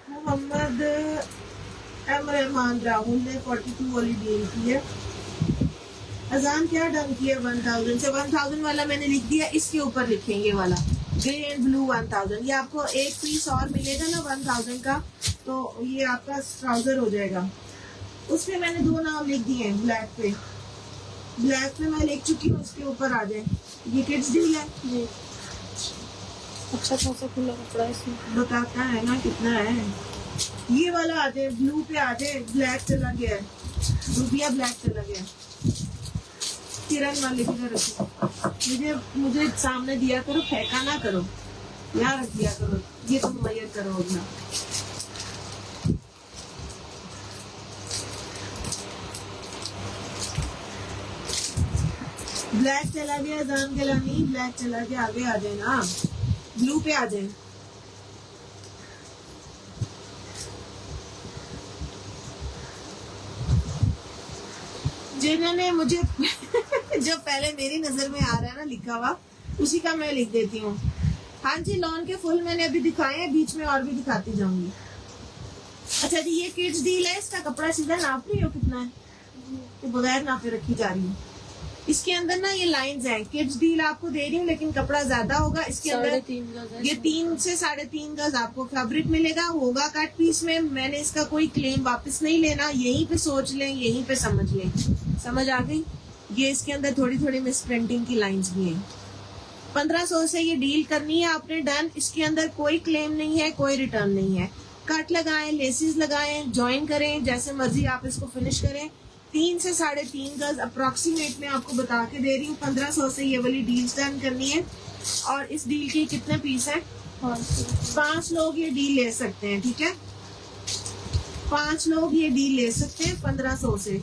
मोहम्मद एम रहमान राहुल ने 42 वाली डील की है। अजान क्या डन की है? 1000 से 1000 वाला मैंने लिख दिया, इसके ऊपर लिखेंगे वाला ग्रे एंड ब्लू 1000। ये आपको एक पीस और मिलेगा ना 1000 का, तो ये आपका ट्राउजर हो जाएगा। उस पे मैंने 2 नाम लिख दिए हैं ब्लैक पे। ब्लैक पे मैं लिख चुकी हूँ, उसके ऊपर आ जाए। ये किड्स डील है जी। अच्छा खासा खुला कपड़ा है इसमें। बताता है ना कितना है। ये वाला आ जाए, ब्लू पे आ जाए। ब्लैक चला गया है, रूबिया ब्लैक चला गया। किरण वाले किधर रखो, मुझे सामने दिया करो, फेंका ना करो, यहाँ रख दिया करो। ये तुम मैयर करो अपना। ब्लैक चला गया, जान गलानी ब्लैक चला गया। आगे आ जाए ना, ब्लू पे आ जाए। जिन्होंने मुझे जो पहले मेरी नजर में आ रहा है ना लिखा हुआ, उसी का मैं लिख देती हूँ। हाँ जी, लॉन के फुल मैंने अभी दिखाए हैं, बीच में और भी दिखाती जाऊंगी। अच्छा जी, ये किड्स डील है। इसका कपड़ा सीधा नाप रही हो कितना है, तो बगैर नापे रखी जा रही है। इसके अंदर ना ये लाइंस हैं। किड्स डील आपको दे रही हूँ, लेकिन कपड़ा ज्यादा होगा इसके अंदर। 3.5 गज है। ये 3 से 3.5 गज आपको फैब्रिक मिलेगा, होगा कट पीस में। मैंने इसका कोई क्लेम वापस नहीं लेना, यहीं पे सोच लें, यहीं पे समझ लें। समझ आ गई। ये इसके अंदर थोड़ी थोड़ी मिस प्रिंटिंग की लाइंस भी हैं। 1500 से ये डील करनी है आपने, डन। इसके अंदर कोई क्लेम नहीं है, कोई रिटर्न नहीं है। कट लगाएं, लेसेस लगाएं, ज्वाइन करें, जैसे मर्जी आप इसको फिनिश करें। 3 से 3.5 गज अप्रोक्सीमेट में आपको बता के दे रही हूँ। 1500 से ये वाली डील डन करनी है। और इस डील के कितने पीस हैं? 5 लोग ये डील ले सकते हैं, ठीक है। 5 लोग ये डील ले सकते हैं 1500 से।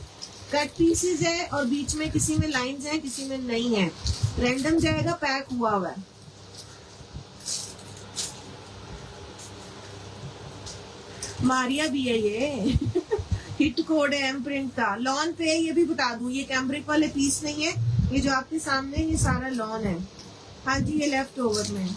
कट पीसेज है और बीच में किसी में लाइंस हैं, किसी में नहीं है। रैंडम जाएगा, पैक हुआ हुआ है। मारिया भी है ये हिट कोड है एम प्रिंट का। लॉन पे ये भी बता दूं, ये कैम्ब्रिक वाले पीस नहीं है। ये जो आपके सामने ये सारा लॉन है। हाँ जी, ये लेफ्ट ओवर में,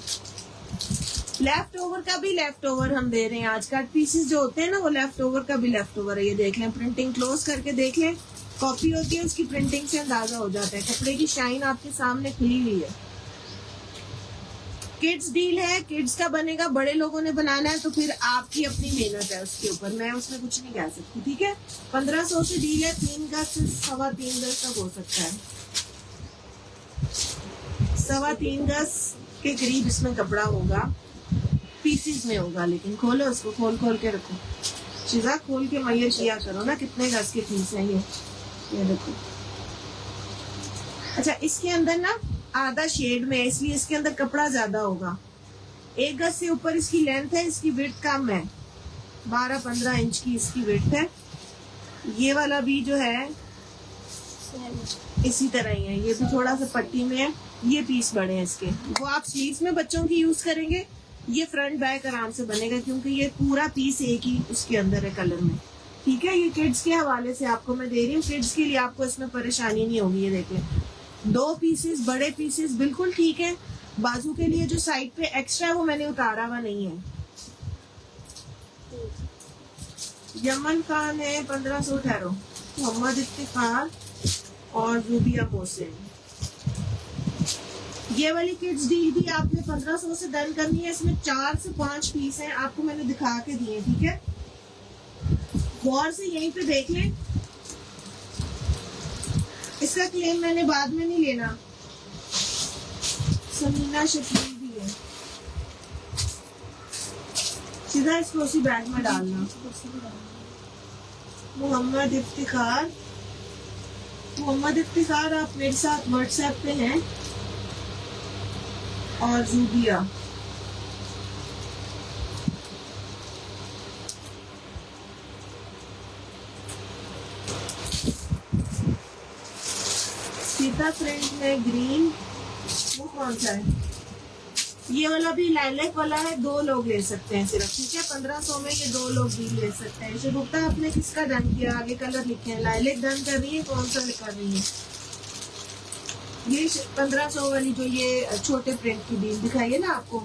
लेफ्ट ओवर का भी लेफ्ट ओवर हम दे रहे हैं आज। कट पीसेस जो होते हैं ना, वो लेफ्ट ओवर का भी लेफ्ट ओवर है। ये देख लें, प्रिंटिंग क्लोज करके देख लें। कॉपी होती है, उसकी प्रिंटिंग से अंदाजा हो जाता है। कपड़े की शाइन आपके सामने खुली हुई है। किड्स डील है, किड्स का बनेगा। बड़े लोगों ने बनाना है तो फिर आपकी अपनी मेहनत है उसके ऊपर, मैं उसमें कुछ नहीं कह सकती, ठीक है। 1500 से डील है। 3 गज से 3.25 गज तक हो सकता है। 3.25 गज के करीब इसमें कपड़ा होगा, पीसीज में होगा। लेकिन खोलो उसको, खोल खोल के रखो। चीजा खोल के मैयर किया करो ना, कितने गज के पीस है ये देखो। अच्छा, इसके अंदर ना आधा शेड में है, इसलिए इसके अंदर कपड़ा ज्यादा होगा। 1 गज से ऊपर इसकी लेंथ है, इसकी विड्थ कम है। 12-15 इंच की इसकी विड्थ है। ये वाला भी जो है इसी तरह ही है, ये भी थोड़ा सा पट्टी में है। ये पीस बड़े हैं इसके, वो आप स्लीव्स में बच्चों की यूज करेंगे। ये फ्रंट बैक आराम से बनेगा, क्योंकि ये पूरा पीस एक ही उसके अंदर है कलर में, ठीक है। ये किड्स के हवाले से आपको मैं दे रही हूँ। किड्स के लिए आपको इसमें परेशानी नहीं होगी। ये देखें, 2 पीसेस, बड़े पीसेस बिल्कुल ठीक है। बाजू के लिए जो साइड पे एक्स्ट्रा है वो मैंने उतारा हुआ नहीं है। यमन खान है 1500 ठहरो, मोहम्मद इफ्तिखार और रूबिया मोहसिन। ये वाली किड्स डील भी आपने 1500 से डन करनी है। इसमें 4 से 5 पीस हैं, आपको मैंने दिखा के दिए, ठीक है। गौर से यहीं पे देख लें। इसका क्लेम मैंने बाद में नहीं लेना। समीना शकील भी है, सीधा इसको उसी बैग में डालना। मोहम्मद इफ्तिखार आप मेरे साथ व्हाट्सएप पे हैं। और रूबिया, सीता प्रिंट में ग्रीन, वो कौन सा है? ये वाला भी लाइलेक वाला है। 2 लोग ले सकते हैं सिर्फ, ठीक है। 1500 में ये 2 लोग भी ले सकते हैं। शुभुक्ता, आपने किसका डन किया? आगे कलर लिखे हैं। लाइलेक डन कर रही है, कौन सा कर रही है? ये 1500 वाली जो ये छोटे प्रिंट की डील दिखाइए ना आपको।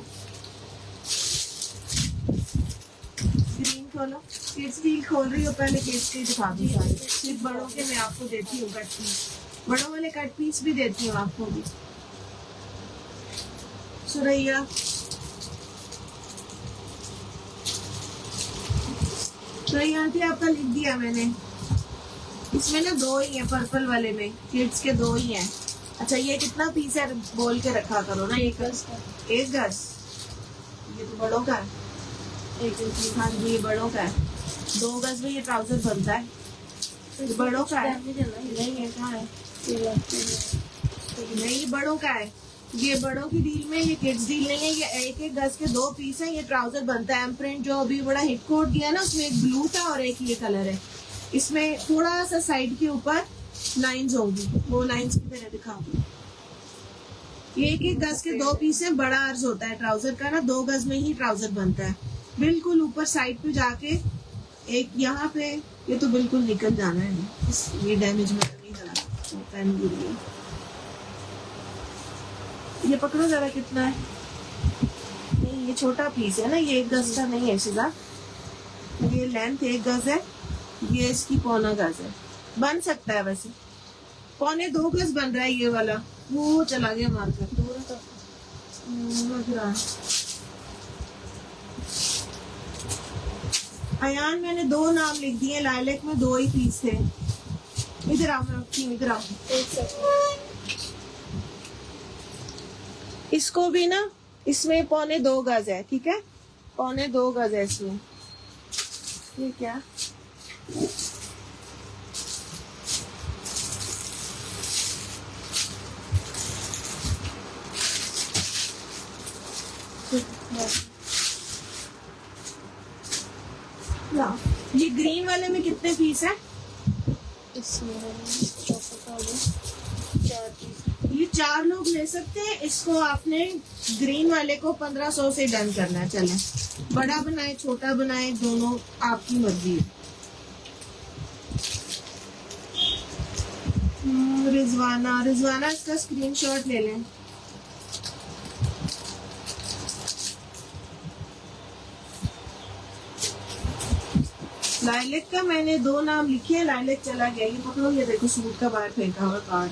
ग्रीन खोलो, किड्स डील खोल रही हो, पहले किड्स की दिखा दी सारी। सिर्फ बड़ों के मैं आपको देती हूँ कट पीस, बड़ों वाले कट पीस भी देती हूँ आपको भी। सुरैया। सुरैया आंटी आपका लिख दिया मैंने। इसमें ना 2 ही है, पर्पल वाले में किड्स के 2 ही हैं। अच्छा ये कितना पीस है बोल के रखा करो ना। 1 गज। 1 गज, ये तो बड़ों का है। 1 गज, हाँ जी ये बड़ों का है। 2 गज में ये ट्राउजर बनता है, ये बड़ों का है। नहीं है, कहाँ है? नहीं, ये बड़ों का है। ये बड़ों की डील में, ये किड्स डील नहीं है। ये 1-1 गज के 2 पीस है। ये ट्राउजर बनता है। एम्प्रिंट जो अभी बड़ा हिट कोट दिया ना, उसमें एक ब्लू था और एक ये कलर है। इसमें थोड़ा सा साइड के ऊपर लाइंस होंगी, वो लाइंस की तरह दिखाऊंगी। ये 1-1 गज के 2 पीस है। बड़ा अर्ज होता है ट्राउजर का ना, 2 गज में ही ट्राउजर बनता है। बिल्कुल ऊपर साइड पे जाके एक यहाँ पे, ये तो बिल्कुल निकल जाना है। ये डैमेज में नहीं डाला, पेन गिर गया। ये पकड़ो जरा, कितना है? नहीं ये छोटा पीस है ना, ये 1 गज का नहीं है शिजा। ये लेंथ 1 गज है, ये इसकी 1.25 गज है। बन सकता है वैसे, 1.25 गज बन रहा है ये वाला। वो चला गया मार्केट दूर तक। अयान मैंने 2 नाम लिख दिए। लाइलेक में 2 ही पीस थे। इधर आओ, मैं रखती हूँ, इधर आओ। इसको भी ना, इसमें 1.25 गज है, ठीक है? 1.25 गज है इसमें। ये क्या? ये ग्रीन वाले में कितने पीस है? इसमें 4 पीस। ये 4 लोग ले सकते हैं। इसको आपने ग्रीन वाले को 1500 से डन करना है। चले, बड़ा बनाए छोटा बनाए, दोनों आपकी मर्जी है। रिजवाना, रिजवाना इसका स्क्रीनशॉट ले लें। लाइलेक का मैंने 2 नाम लिखे हैं। लाइलेक चला गया। ये पकड़ो, ये देखो सूट का बाहर फेंका हुआ कार्ड।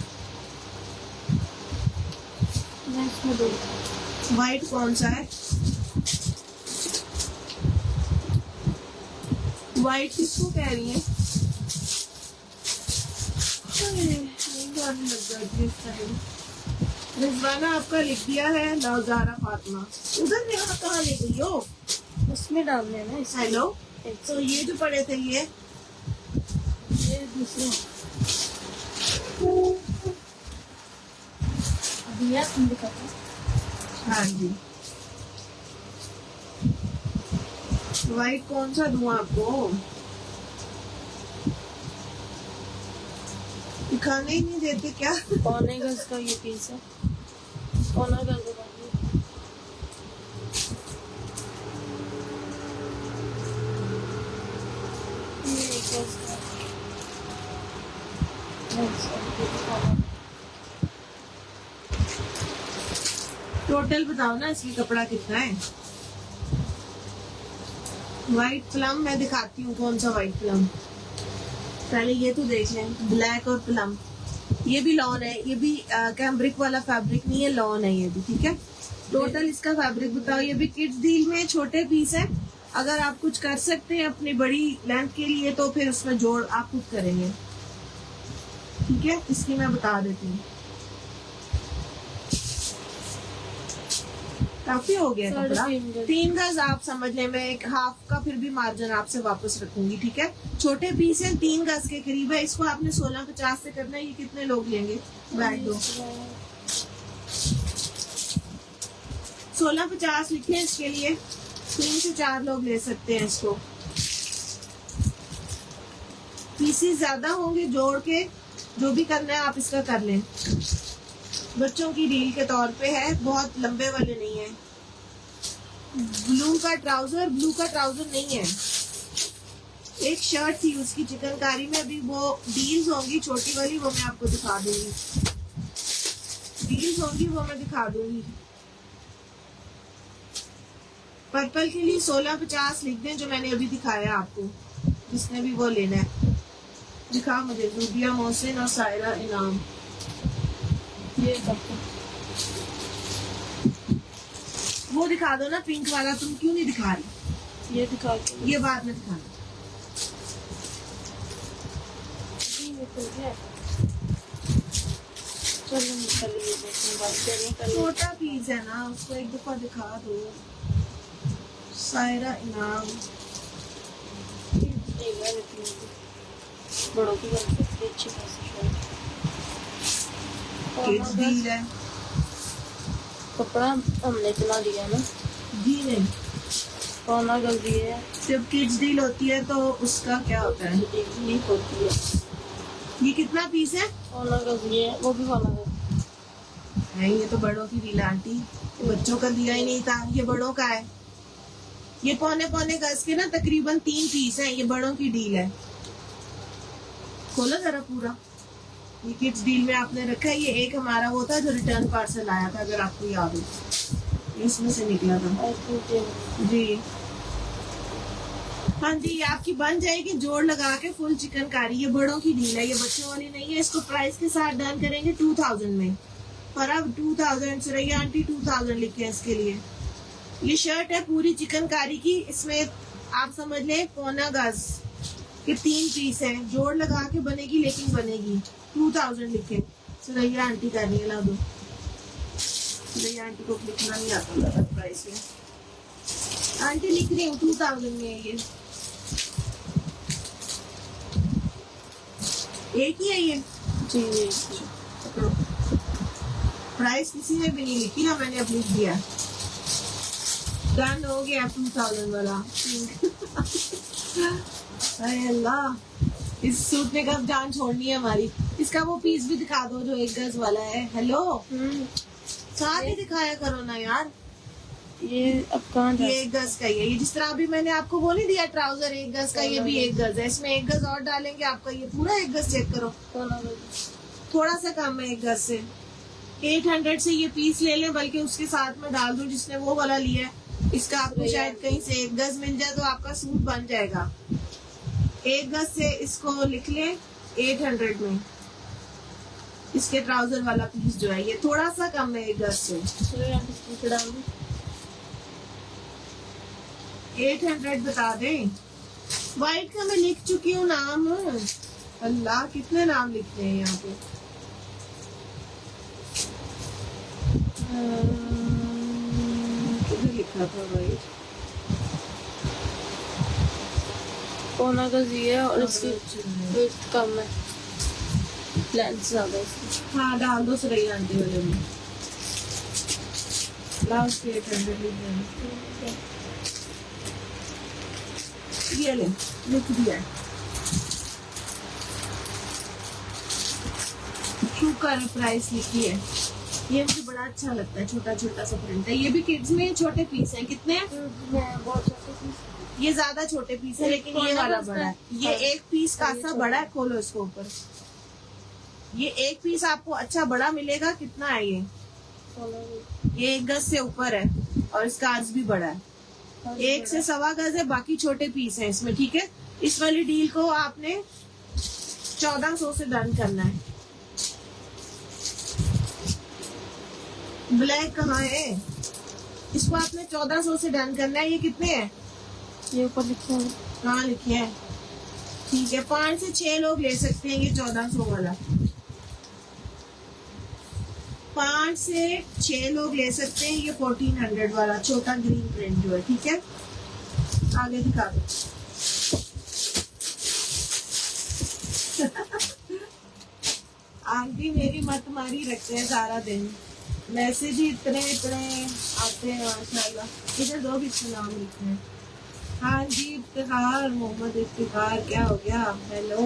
व्हाइट कौन सा है? व्हाइट किसको कह रही है? रिजवाना आपका लिख दिया है। लौजारा फातिमा, उधर यहाँ कहाँ ले गई हो? उसमें डालने हैं ना। हेलो, तो ये जो पड़े थे ये दूसरे दिया तुम दिखाते। हाँ जी, व्हाइट कौन सा दूँ आपको? दिखाने ही नहीं देते क्या? 1.25 गज का ये पीस है। 1.25 गज का ये 1 गज का। टोटल बताओ ना, इसमें कपड़ा कितना है? व्हाइट प्लम मैं दिखाती हूँ। कौन सा व्हाइट प्लम? पहले ये तो देख लें। ब्लैक और प्लम, ये भी लॉन है। ये भी कैम्ब्रिक वाला फैब्रिक नहीं है, लॉन है ये भी, ठीक है? टोटल इसका फैब्रिक बताओ। ये भी किड्स डील में छोटे पीस है। अगर आप कुछ कर सकते हैं अपनी बड़ी लेंथ के लिए तो फिर उसमें जोड़ आप खुद करेंगे, ठीक है? इसकी मैं बता देती हूँ। काफी हो गया कपड़ा। 3 गज आप समझ लें। मैं एक हाफ का फिर भी मार्जिन आपसे वापस रखूंगी, ठीक है? छोटे पीस है, 3 गज के करीब है। इसको आपने 1650 से करना है। ये कितने लोग लेंगे? बैठ दो। 1650 लिखे इसके लिए। 3 से 4 लोग ले सकते हैं इसको। पीसेस ज्यादा होंगे, जोड़ के जो भी करना है आप इसका कर लें। बच्चों की डील के तौर पे है, बहुत लंबे वाले नहीं है। ब्लू का ट्राउजर नहीं है। एक शर्ट थी उसकी चिकनकारी में, अभी वो डील्स होंगी छोटी वाली, वो मैं आपको दिखा दूंगी। डील्स होंगी वो मैं दिखा दूंगी। पर्पल के लिए 1650 लिख दें, जो मैंने अभी दिखाया आपको। जिसने भी वो लेना है दिखा मुझे। जूबिया मोहसिन और सायरा इनाम। ये वो दिखा दो ना पिंक वाला, तुम क्यों नहीं दिखा रही? ये दिखा के ये बाद में दिखाना। निकल गया। चलो निकल ये देखने बात करें। छोटा पीस है ना, उसको एक दफा दिखा दो। सायरा इनाम बड़ों की बन सकती अच्छी खासी शर्ट। किड्स डील है। कपड़ा हमने इतना दिया ना जी नहीं, पौना गज दिए है। जब किड्स डील होती है तो उसका क्या होता है? नहीं होती है। ये कितना पीस है? पौना गज दिए है, वो भी पौना गज नहीं, ये तो बड़ों की डील आंटी, ये बच्चों का दिया ही नहीं था, ये बड़ों का है। ये पौने पौने गज के ना तकरीबन 3 पीस हैं, ये बड़ों की डील है। खोलो जरा पूरा। ये किड्स डील में आपने रखा है। ये एक हमारा वो था जो रिटर्न पार्सल आया था, अगर आपको याद हो, इसमें से निकला था जी। हाँ जी, ये आपकी बन जाएगी जोड़ लगा के फुल चिकनकारी। ये बड़ों की डील है, ये बच्चों वाली नहीं है। इसको प्राइस के साथ डन करेंगे 2000 में। पर अब 2000 सुरैया आंटी 2000 लिखे हैं इसके लिए। ये शर्ट है पूरी चिकनकारी की, इसमें आप समझ लें पौना गज के 3 पीस है, जोड़ लगा के बनेगी, लेकिन बनेगी 2000 लिखे। सुरैया आंटी कर रही है, ला दो। सुरैया आंटी को लिखना नहीं आता ज्यादा प्राइस में। आंटी लिख रही हूँ 2000 में है ये। एक ही है ये जी। प्राइस किसी ने भी नहीं लिखी ना, मैंने अब लिख दिया। डन हो गया 2000 वाला। अरे अल्लाह, इस सूट ने कब जान छोड़नी है हमारी। इसका वो पीस भी दिखा दो जो 1 गज वाला है। हेलो, साथ ही दिखाया करो ना यार। ये अब कहाँ ये 1 गज का ही है। ये जिस तरह अभी मैंने आपको वो नहीं दिया ट्राउजर 1 गज का, ये भी 1 गज है। इसमें 1 गज और डालेंगे आपका ये पूरा 1 गज। चेक करो, थोड़ा सा कम है 1 गज से। 800 से ये पीस ले लें, बल्कि उसके साथ में डाल दो जिसने वो वाला लिया है। इसका आपको शायद कहीं से 1 गज मिल जाए तो आपका सूट बन जाएगा। 1 गज से इसको लिख लें 800 में। इसके ट्राउजर वाला पीस जो है ये थोड़ा सा कम है 1 गज से। 800 बता दें। व्हाइट का मैं लिख चुकी हूँ नाम। अल्लाह, कितने नाम लिखते हैं यहाँ पे। किधर लिखा था भाई? पौना गज ये है और इसकी वेट कम है, लेंथ ज्यादा है इसकी। हाँ, डाल दो सुरैया आंटी वाले में। लास्ट 800 लिख देना। ये ले, लिख दिया। शुक्र है प्राइस लिखी है। ये मुझे बड़ा अच्छा लगता है, छोटा छोटा सा प्रिंट है। ये भी किड्स में छोटे पीस हैं। कितने हैं? बहुत छोटे पीस। ये ज्यादा छोटे पीस है, लेकिन ये वाला बड़ा है। ये 1 पीस कासा बड़ा है। खोलो इसको ऊपर। ये 1 पीस आपको अच्छा बड़ा मिलेगा। कितना है ये? 1 गज से ऊपर है और इसका अर्ज भी बड़ा है। 1 से 1.25 गज है, बाकी छोटे पीस हैं इसमें। ठीक है, इस वाली डील को आपने 1400 से डन करना है। ब्लैक कहाँ है? इसको आपने 1400 से डन करना है। ये कितने हैं? ये ऊपर लिखे हैं। हाँ, लिखे हैं। ठीक है, 5 से 6 लोग ले सकते हैं ये 1400 वाला। 5 से 6 लोग ले सकते हैं ये 1400 वाला छोटा ग्रीन प्रिंट जो है। ठीक है, आगे दिखा दो। आंटी मेरी मत मारी रखते हैं सारा दिन। मैसेज ही इतने आते हैं माशाल्लाह। इधर दो किसके नाम लिखे हैं? हाँ जी, इफ्तिखार, मोहम्मद इफ्तिखार। क्या हो गया? हेलो,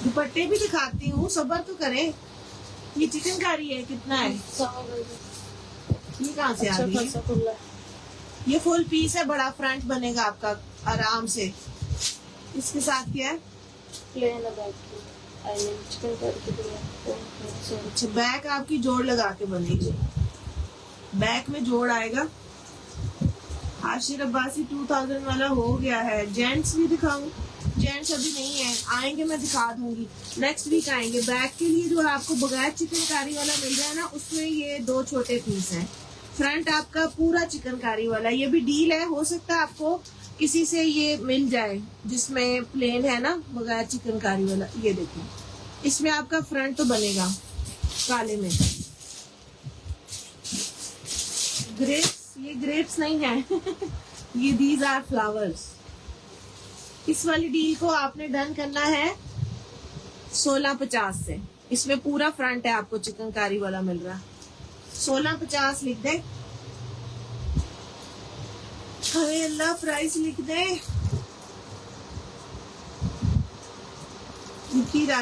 दुपट्टे भी दिखाती हूँ, सब्र तो करें। ये चिकनकारी है। कितना है? ये कहाँ से आ रही है? ये फुल पीस है, बड़ा फ्रंट बनेगा आपका आराम से। इसके साथ क्या है? प्लेन है बैक की। अच्छा, बैक आपकी जोड़ लगा के बनेगी। बैक में जोड़ आएगा। आशिर अब्बासी 2000 वाला हो गया है। जेंट्स भी दिखाऊं? जेंट्स अभी नहीं है, आएंगे मैं दिखा दूंगी। नेक्स्ट वीक आएंगे। बैक के लिए जो आपको बगैर चिकनकारी वाला मिल रहा है ना, उसमें ये 2 छोटे पीस हैं। फ्रंट आपका पूरा चिकनकारी वाला, ये भी डील है। हो सकता है आपको किसी से ये मिल जाए जिसमें प्लेन है ना बगैर चिकनकारी वाला। ये देखो, इसमें आपका फ्रंट तो बनेगा काले में। ग्रेप्स, ये ग्रेप्स नहीं है ये दीज आर फ्लावर्स। इस वाली डील को आपने डन करना है 1650 से। इसमें पूरा फ्रंट है, आपको चिकनकारी वाला मिल रहा है। 1650 लिख दे। अरे अल्लाह, प्राइस लिख दे। लिखी जा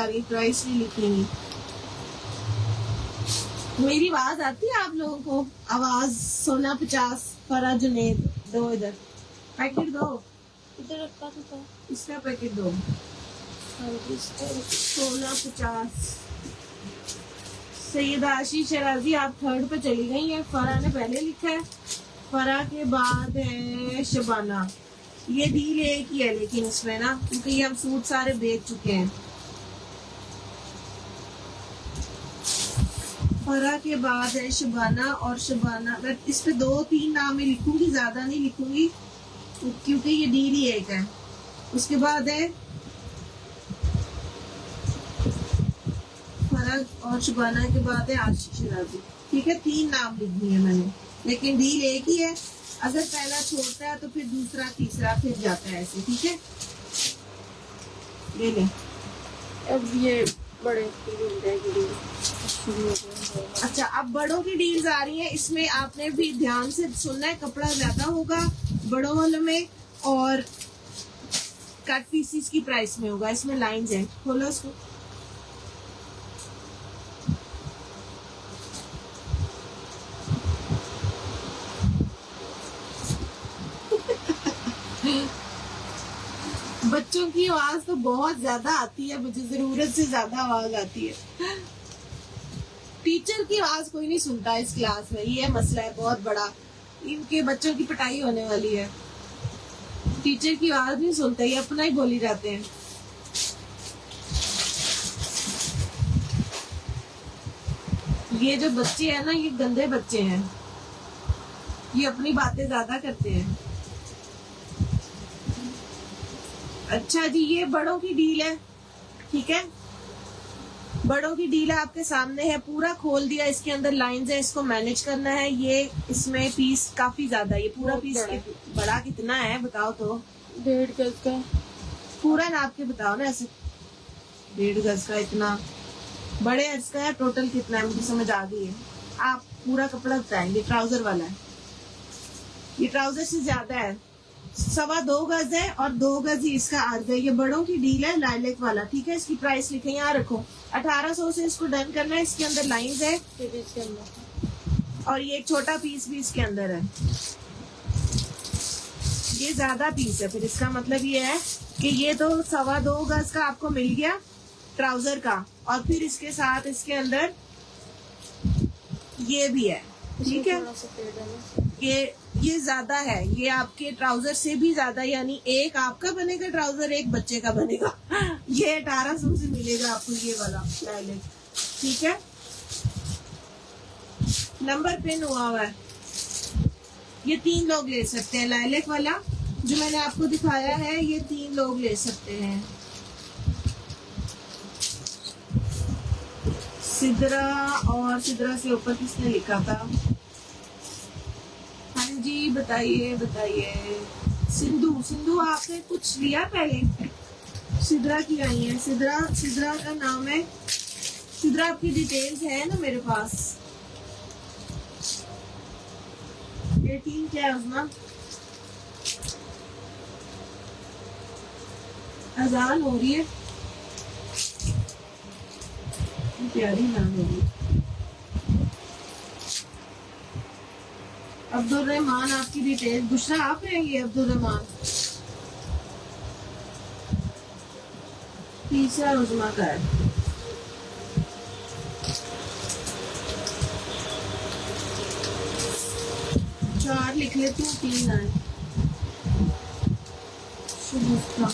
रही, प्राइस नहीं लिखेंगी। मेरी आवाज आती है आप लोगों को? आवाज 1650 फरा जुनेद। दो इधर पैकेट दो, इधर रखा था। इसका पैकेट दो। हाँ जी, 1650। सैयदा आशीष शराजी आप थर्ड पे चली गई हैं। फरा ने पहले लिखा है, फरा के बाद है शबाना। ये डील एक ही है लेकिन इसमें ना, क्योंकि ये हम सूट सारे बेच चुके हैं। फरा के बाद है शबाना, और शबाना मैं इस पे 2-3 नाम ही लिखूंगी, ज्यादा नहीं लिखूंगी क्योंकि ये डील ही एक है। उसके बाद है फरा और शबाना के बाद है आशीष शराजी। ठीक है, 3 नाम लिख दिए मैंने, लेकिन डील एक ही है। अगर पहला छोड़ता है तो फिर दूसरा, तीसरा फिर जाता है ऐसे। ठीक है, ले ले। अब ये बड़े की डील रहेगी। अच्छा, अब बड़ों की डील्स आ रही है। इसमें आपने भी ध्यान से सुनना है, कपड़ा ज्यादा होगा बड़ों वालों में और कट पीसीस की प्राइस में होगा। इसमें लाइंस है, खोलो इसको। बच्चों की आवाज तो बहुत ज्यादा आती है, मुझे जरूरत से ज्यादा आवाज आती है। टीचर की आवाज कोई नहीं सुनता इस क्लास में, ये मसला है बहुत बड़ा। इनके बच्चों की पिटाई होने वाली है। टीचर की आवाज नहीं सुनते, ये अपना ही बोली जाते हैं। ये जो बच्चे हैं ना, ये गंदे बच्चे हैं, ये अपनी बातें ज्यादा करते हैं। अच्छा जी, ये बड़ों की डील है। ठीक है, बड़ों की डील है, आपके सामने है। पूरा खोल दिया, इसके अंदर लाइंस है, इसको मैनेज करना है। ये इसमें पीस काफी ज्यादा, ये पूरा पीस बड़ा कितना है बताओ तो? 1.5 गज का। पूरा नाप के बताओ ना ऐसे। 1.5 गज का इतना बड़े गज का है। टोटल कितना है मुझे समझ आ गई है। आप पूरा कपड़ा बताएंगे। ट्राउजर वाला है, ये ट्राउजर से ज्यादा है। 2.25 गज है और 2 गज ही इसका अर्ध है। ये बड़ों की डील है, लाइलेक वाला। ठीक है, इसकी प्राइस लिखे यहाँ रखो। 1800 से इसको डन करना है। इसके अंदर लाइंस है इसके अंदर, और ये एक छोटा पीस भी इसके अंदर है। ये ज्यादा पीस है, फिर इसका मतलब ये है कि ये तो 2.25 गज का आपको मिल गया ट्राउजर का, और फिर इसके साथ इसके अंदर ये भी है। ठीक है, ये ज्यादा है, ये आपके ट्राउजर से भी ज्यादा, यानी एक आपका बनेगा ट्राउजर, एक बच्चे का बनेगा। ये 1800 से मिलेगा आपको ये वाला लाइलेक। ठीक है, नंबर पिन हुआ है। ये 3 लोग ले सकते हैं। लाइलेक वाला जो मैंने आपको दिखाया है, ये 3 लोग ले सकते हैं। सिद्रा, और सिद्रा से ऊपर किसने लिखा था? हाँ जी, बताइए बताइए। सिंधु आपने कुछ लिया पहले? सिद्रा की आई है। सिद्रा का नाम है। सिद्रा आपकी डिटेल्स है ना मेरे पास। 18 क्या है उसमें? अजान हो रही है, प्यारी नाम होगी। अब्दुल रहमान आपकी डिटेल। बुशरा आप हैं ये? अब्दुल रहमान तीसरा उजमा का है। चार लिख ले तू, 3 आए। शुभ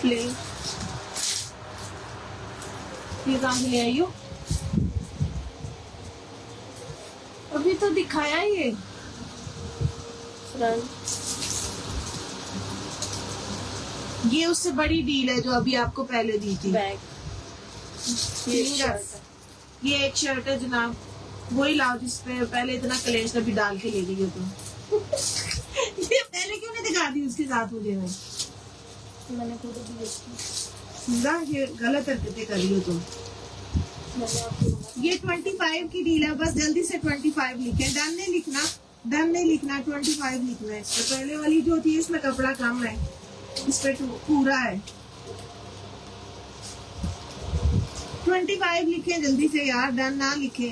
प्लेन। ये कहाँ से ले आई हो? अभी तो दिखाया ये। फ्रंट ये उससे बड़ी डील है जो अभी आपको पहले दी थी। बैक, ये Fingers। शर्ट है। ये एक शर्ट है जनाब, वही लाओ जिसपे पहले इतना कलेश अभी डाल के ले गई हो तुम। ये पहले क्यों नहीं दिखा दी उसके साथ मुझे? मैंने खुद भी देखी। ना ये गलत हरकतें कर रही हो तुम। मैंने आपको बोला। ये 25 की डील है, बस जल्दी से 25 लिखे। डन नहीं लिखना, डन नहीं लिखना, 25 लिखना है। इसमें पहले वाली जो थी इसमें कपड़ा कम है, इस पे पूरा है। 25 लिखे जल्दी से यार, डन ना लिखे।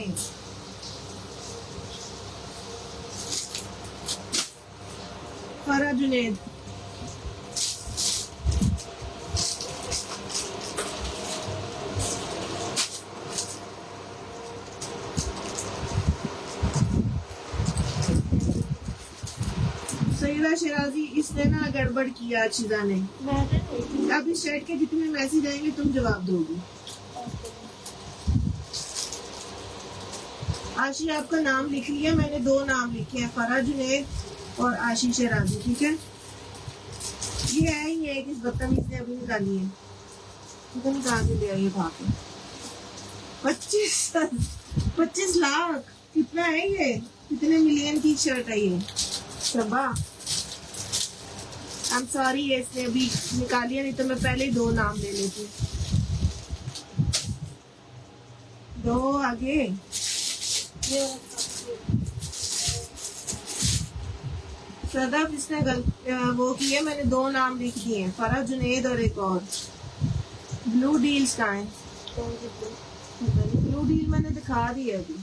फरा जुनेद, सईदा शिराजी, इसने ना गड़बड़ किया अक्षिता ने। मैंने नहीं। अब इस शर्ट के जितने मैसेज आएंगे तुम जवाब दोगी। आशी आपका नाम लिख लिया मैंने, 2 नाम लिखे हैं, फरा जुनेद और आशीष शिराजी, ठीक है। ये है ही है, किस बदतमीज ने अभी निकाली है, पता नहीं कहाँ से ले आई है भाग के। 25 लाख कितना है ये? कितने मिलियन की शर्ट है ये? सबा आई एम सॉरी, ये इसने अभी निकाली है, नहीं तो मैं पहले ही 2 नाम ले लेती। 2 आगे। ये सदफ इसने वो किया, मैंने 2 नाम लिख दिए हैं, फरा जुनेद और एक और। ब्लू डील्स कहाँ है? कौन सी थी? ब्लू डील मैंने दिखा दी है अभी।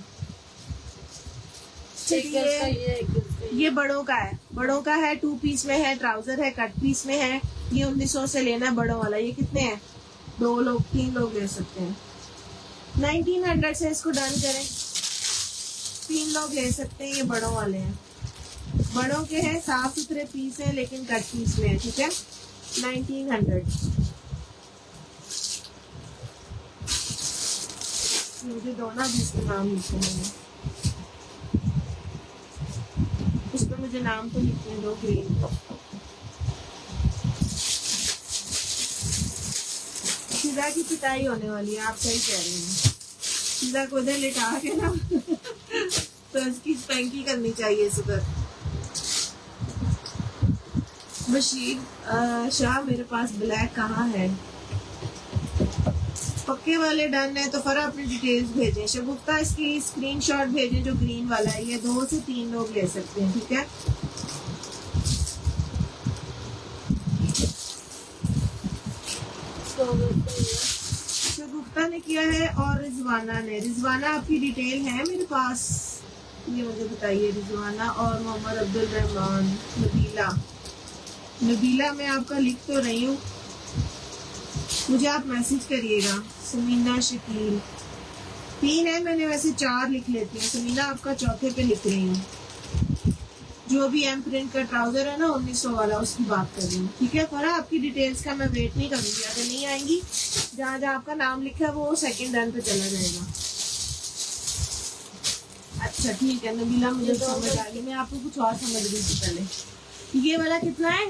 एक गर्ल्स का ये, एक गर्ल्स का ये बड़ों का है, बड़ों का है, 2 पीस में है, ट्राउजर है, कट पीस में है। ये 1900 से लेना है बड़ों वाला। ये कितने हैं? 2 लोग 3 लोग ले सकते हैं। 1900 से इसको डन करें, 3 लोग ले सकते हैं। ये बड़ों वाले हैं, बड़ों के हैं, साफ सुथरे पीस है लेकिन कट पीस में है, ठीक है। 1900। मुझे दोनों भी इसके नाम लिखे मैंने, उस पर मुझे नाम तो लिखने दो। ग्रीन सीधा की पिटाई होने वाली है, आप सही कह रहे हैं। सीधा को इधर लिटा के ना तो इसकी स्पैंकी करनी चाहिए सुबह। बशीर शाह, मेरे पास ब्लैक कहाँ है? पक्के वाले डन है तो फरा अपनी डिटेल्स भेजें। शगुफ्ता इसकी स्क्रीनशॉट भेजें जो ग्रीन वाला है। ये 2 से 3 लोग ले सकते हैं, ठीक है। शगुफ्ता ने किया है और रिजवाना ने। रिजवाना आपकी डिटेल है मेरे पास, ये मुझे बताइए। रिजवाना और मोहम्मद अब्दुल रहमान। नबीला, नबीला मैं आपका लिख तो रही हूँ, मुझे आप मैसेज करिएगा। समीना शकील, 3 है, मैंने वैसे 4 लिख लेती हूँ। समीना आपका चौथे पे लिख रही हूँ। जो भी एम प्रिंट का ट्राउजर है ना 1900 वाला, उसकी बात कर रही हूँ, ठीक है। फरा आपकी डिटेल्स का मैं वेट नहीं करूंगी, अगर नहीं आएंगी जहाँ जहाँ आपका नाम लिखा है वो सेकंड रन पे चला जाएगा। अच्छा ठीक है नबीला, मुझे समझ आ गई। मैं आपको कुछ और समझ रही थी पहले। ये वाला कितना है?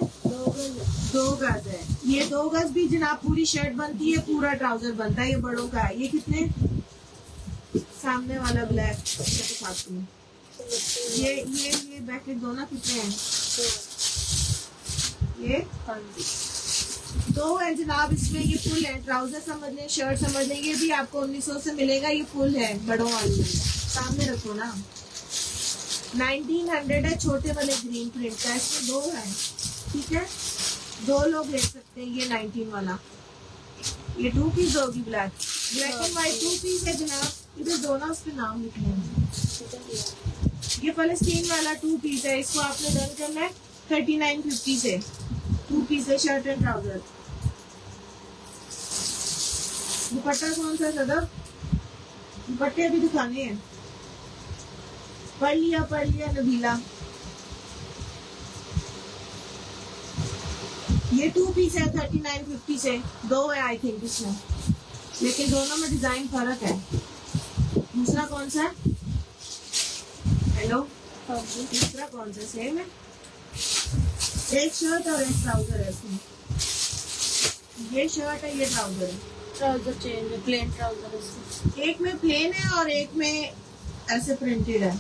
2 गज है। ये 2 गज भी जनाब पूरी शर्ट बनती है, पूरा ट्राउजर बनता है। ये बड़ों का है। ये कितने? सामने वाला ब्लैक दिखाती हूँ। ये बैकेट दो ना, कितने हैं? ये 2 है जनाब। इसमें ये फुल है, ट्राउजर समझ लें, शर्ट समझ लें। ये भी आपको 1900 से मिलेगा। ये फुल है बड़ों वाली, सामने रखो ना। 1900 है, छोटे वाले ग्रीन प्रिंट का। इसमें 2 है, ठीक है। 2 लोग ले सकते हैं। ये 19 वाला, ये 2 पीस होगी। ब्लैक एंड व्हाइट 2 पीस है जनाब। इधर दोनों उस पे नाम लिखने हैं। ये फलस्तीन वाला 2 पीस है, इसको आपने डन करना है 3950 से। 2 पीस है, शर्ट एंड ट्राउजर। दुपट्टा कौन सा सदर? दुपट्टे अभी दिखाने हैं। पढ़ लिया नबीला। ये 2 पीस है 3950 से, 2 है आई थिंक इसमें, लेकिन दोनों में डिजाइन फर्क है। दूसरा कौन सा है? हेलो, दूसरा कौन सा? सेम है, एक शर्ट और एक ट्राउजर है इसमें। ये शर्ट है, ये ट्राउजर है। ट्राउजर चेंज है, प्लेन ट्राउजर है इसमें। एक में प्लेन है और एक में ऐसे प्रिंटेड है।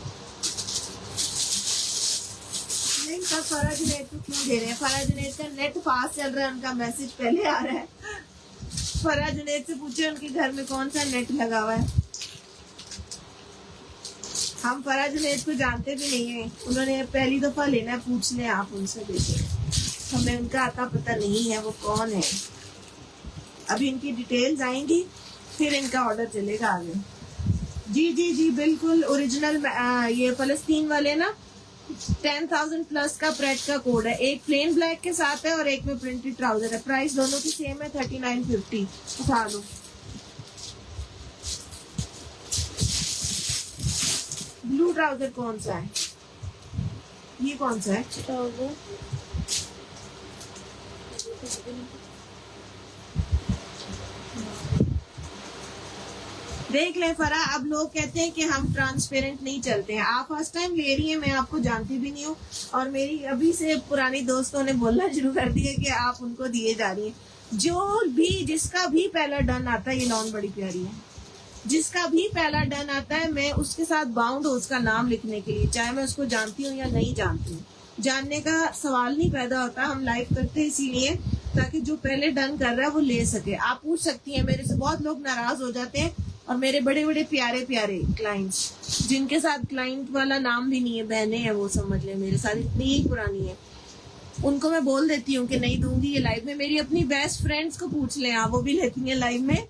नहीं, सब फराज नेट को क्यों दे रहे हैं? फराज नेट का नेट फास्ट चल रहा है, उनका मैसेज पहले आ रहा है। फराज नेट से पूछे उनके घर में कौन सा नेट लगा हुआ है। हम फराज नेट को जानते भी नहीं है, उन्होंने पहली दफा लेना है, पूछ लें आप उनसे, देखिए हमें उनका आता पता नहीं है वो कौन है। अभी इनकी डिटेल्स आएंगी फिर इनका ऑर्डर चलेगा आगे। जी जी जी बिल्कुल ओरिजिनल। ये फलस्तीन वाले ना 10,000 प्लस का प्रेट का कोड है, एक प्लेन ब्लैक के साथ है और एक में प्रिंटेड ट्राउजर है। प्राइस दोनों की सेम है 3950। उठा लो। ब्लू ट्राउजर कौन सा है? ये कौन सा है? ट्राउजर देख ले फरा, अब लोग कहते हैं कि हम ट्रांसपेरेंट नहीं चलते हैं। आप फर्स्ट टाइम ले रही हैं, मैं आपको जानती भी नहीं हूँ, और मेरी अभी से पुरानी दोस्तों ने बोलना शुरू कर दिया कि आप उनको दिए जा रही हैं। जो भी जिसका भी पहला डन आता है, ये लॉन बड़ी प्यारी है, जिसका भी पहला डन आता है मैं उसके साथ बाउंड हूँ उसका नाम लिखने के लिए, चाहे मैं उसको जानती हूँ या नहीं जानती हूँ। जानने का सवाल नहीं पैदा होता, हम लाइव करते हैं इसीलिए ताकि जो पहले डन कर रहा है वो ले सके। आप पूछ सकती हैं मेरे से, बहुत लोग नाराज हो जाते हैं, और मेरे बड़े बड़े प्यारे प्यारे क्लाइंट्स जिनके साथ क्लाइंट वाला नाम भी नहीं है, बहनें हैं वो, समझ ले मेरे साथ इतनी ही पुरानी है, उनको मैं बोल देती हूँ कि नहीं दूंगी ये लाइव में। मेरी अपनी बेस्ट फ्रेंड्स को पूछ लें आप, वो भी लेती हैं लाइव में,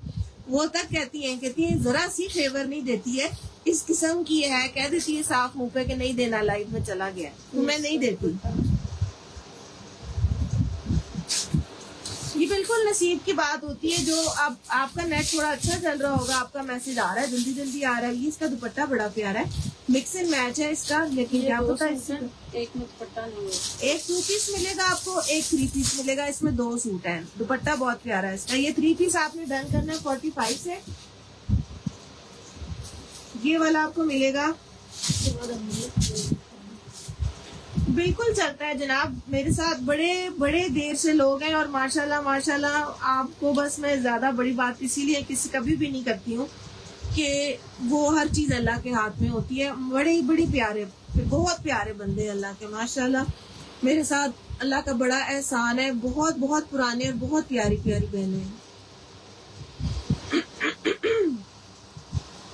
वो तक कहती हैं जरा सी फेवर नहीं देती है, इस किस्म की है, कह देती है साफ मुंह पे कि नहीं देना, लाइव में चला गया तो मैं नहीं देती। ये बिल्कुल नसीब की बात होती है। जो अब आपका नेट थोड़ा अच्छा चल रहा होगा, आपका मैसेज आ रहा है, जल्दी जल्दी आ रहा है। ये इसका दुपट्टा बड़ा प्यारा है, मिक्स एंड मैच है इसका, लेकिन क्या पता है एक में दुपट्टा नहीं है। एक 2 पीस मिलेगा आपको, एक 3 पीस मिलेगा, इसमें 2 सूट हैं। दुपट्टा बहुत प्यारा है इसका। ये 3 पीस आपने डन करना है 45 से। ये वाला आपको मिलेगा, बिल्कुल चलता है जनाब। मेरे साथ बड़े बड़े देर से लोग हैं, और माशाल्लाह माशाल्लाह आपको बस मैं ज्यादा बड़ी बात इसीलिए किसी कभी भी नहीं करती हूँ कि वो हर चीज अल्लाह के हाथ में होती है। बड़े बड़ी प्यारे, बहुत प्यारे बंदे अल्लाह के, माशाल्लाह मेरे साथ अल्लाह का बड़ा एहसान है। बहुत बहुत पुराने और बहुत प्यारी प्यारी बहनें हैं।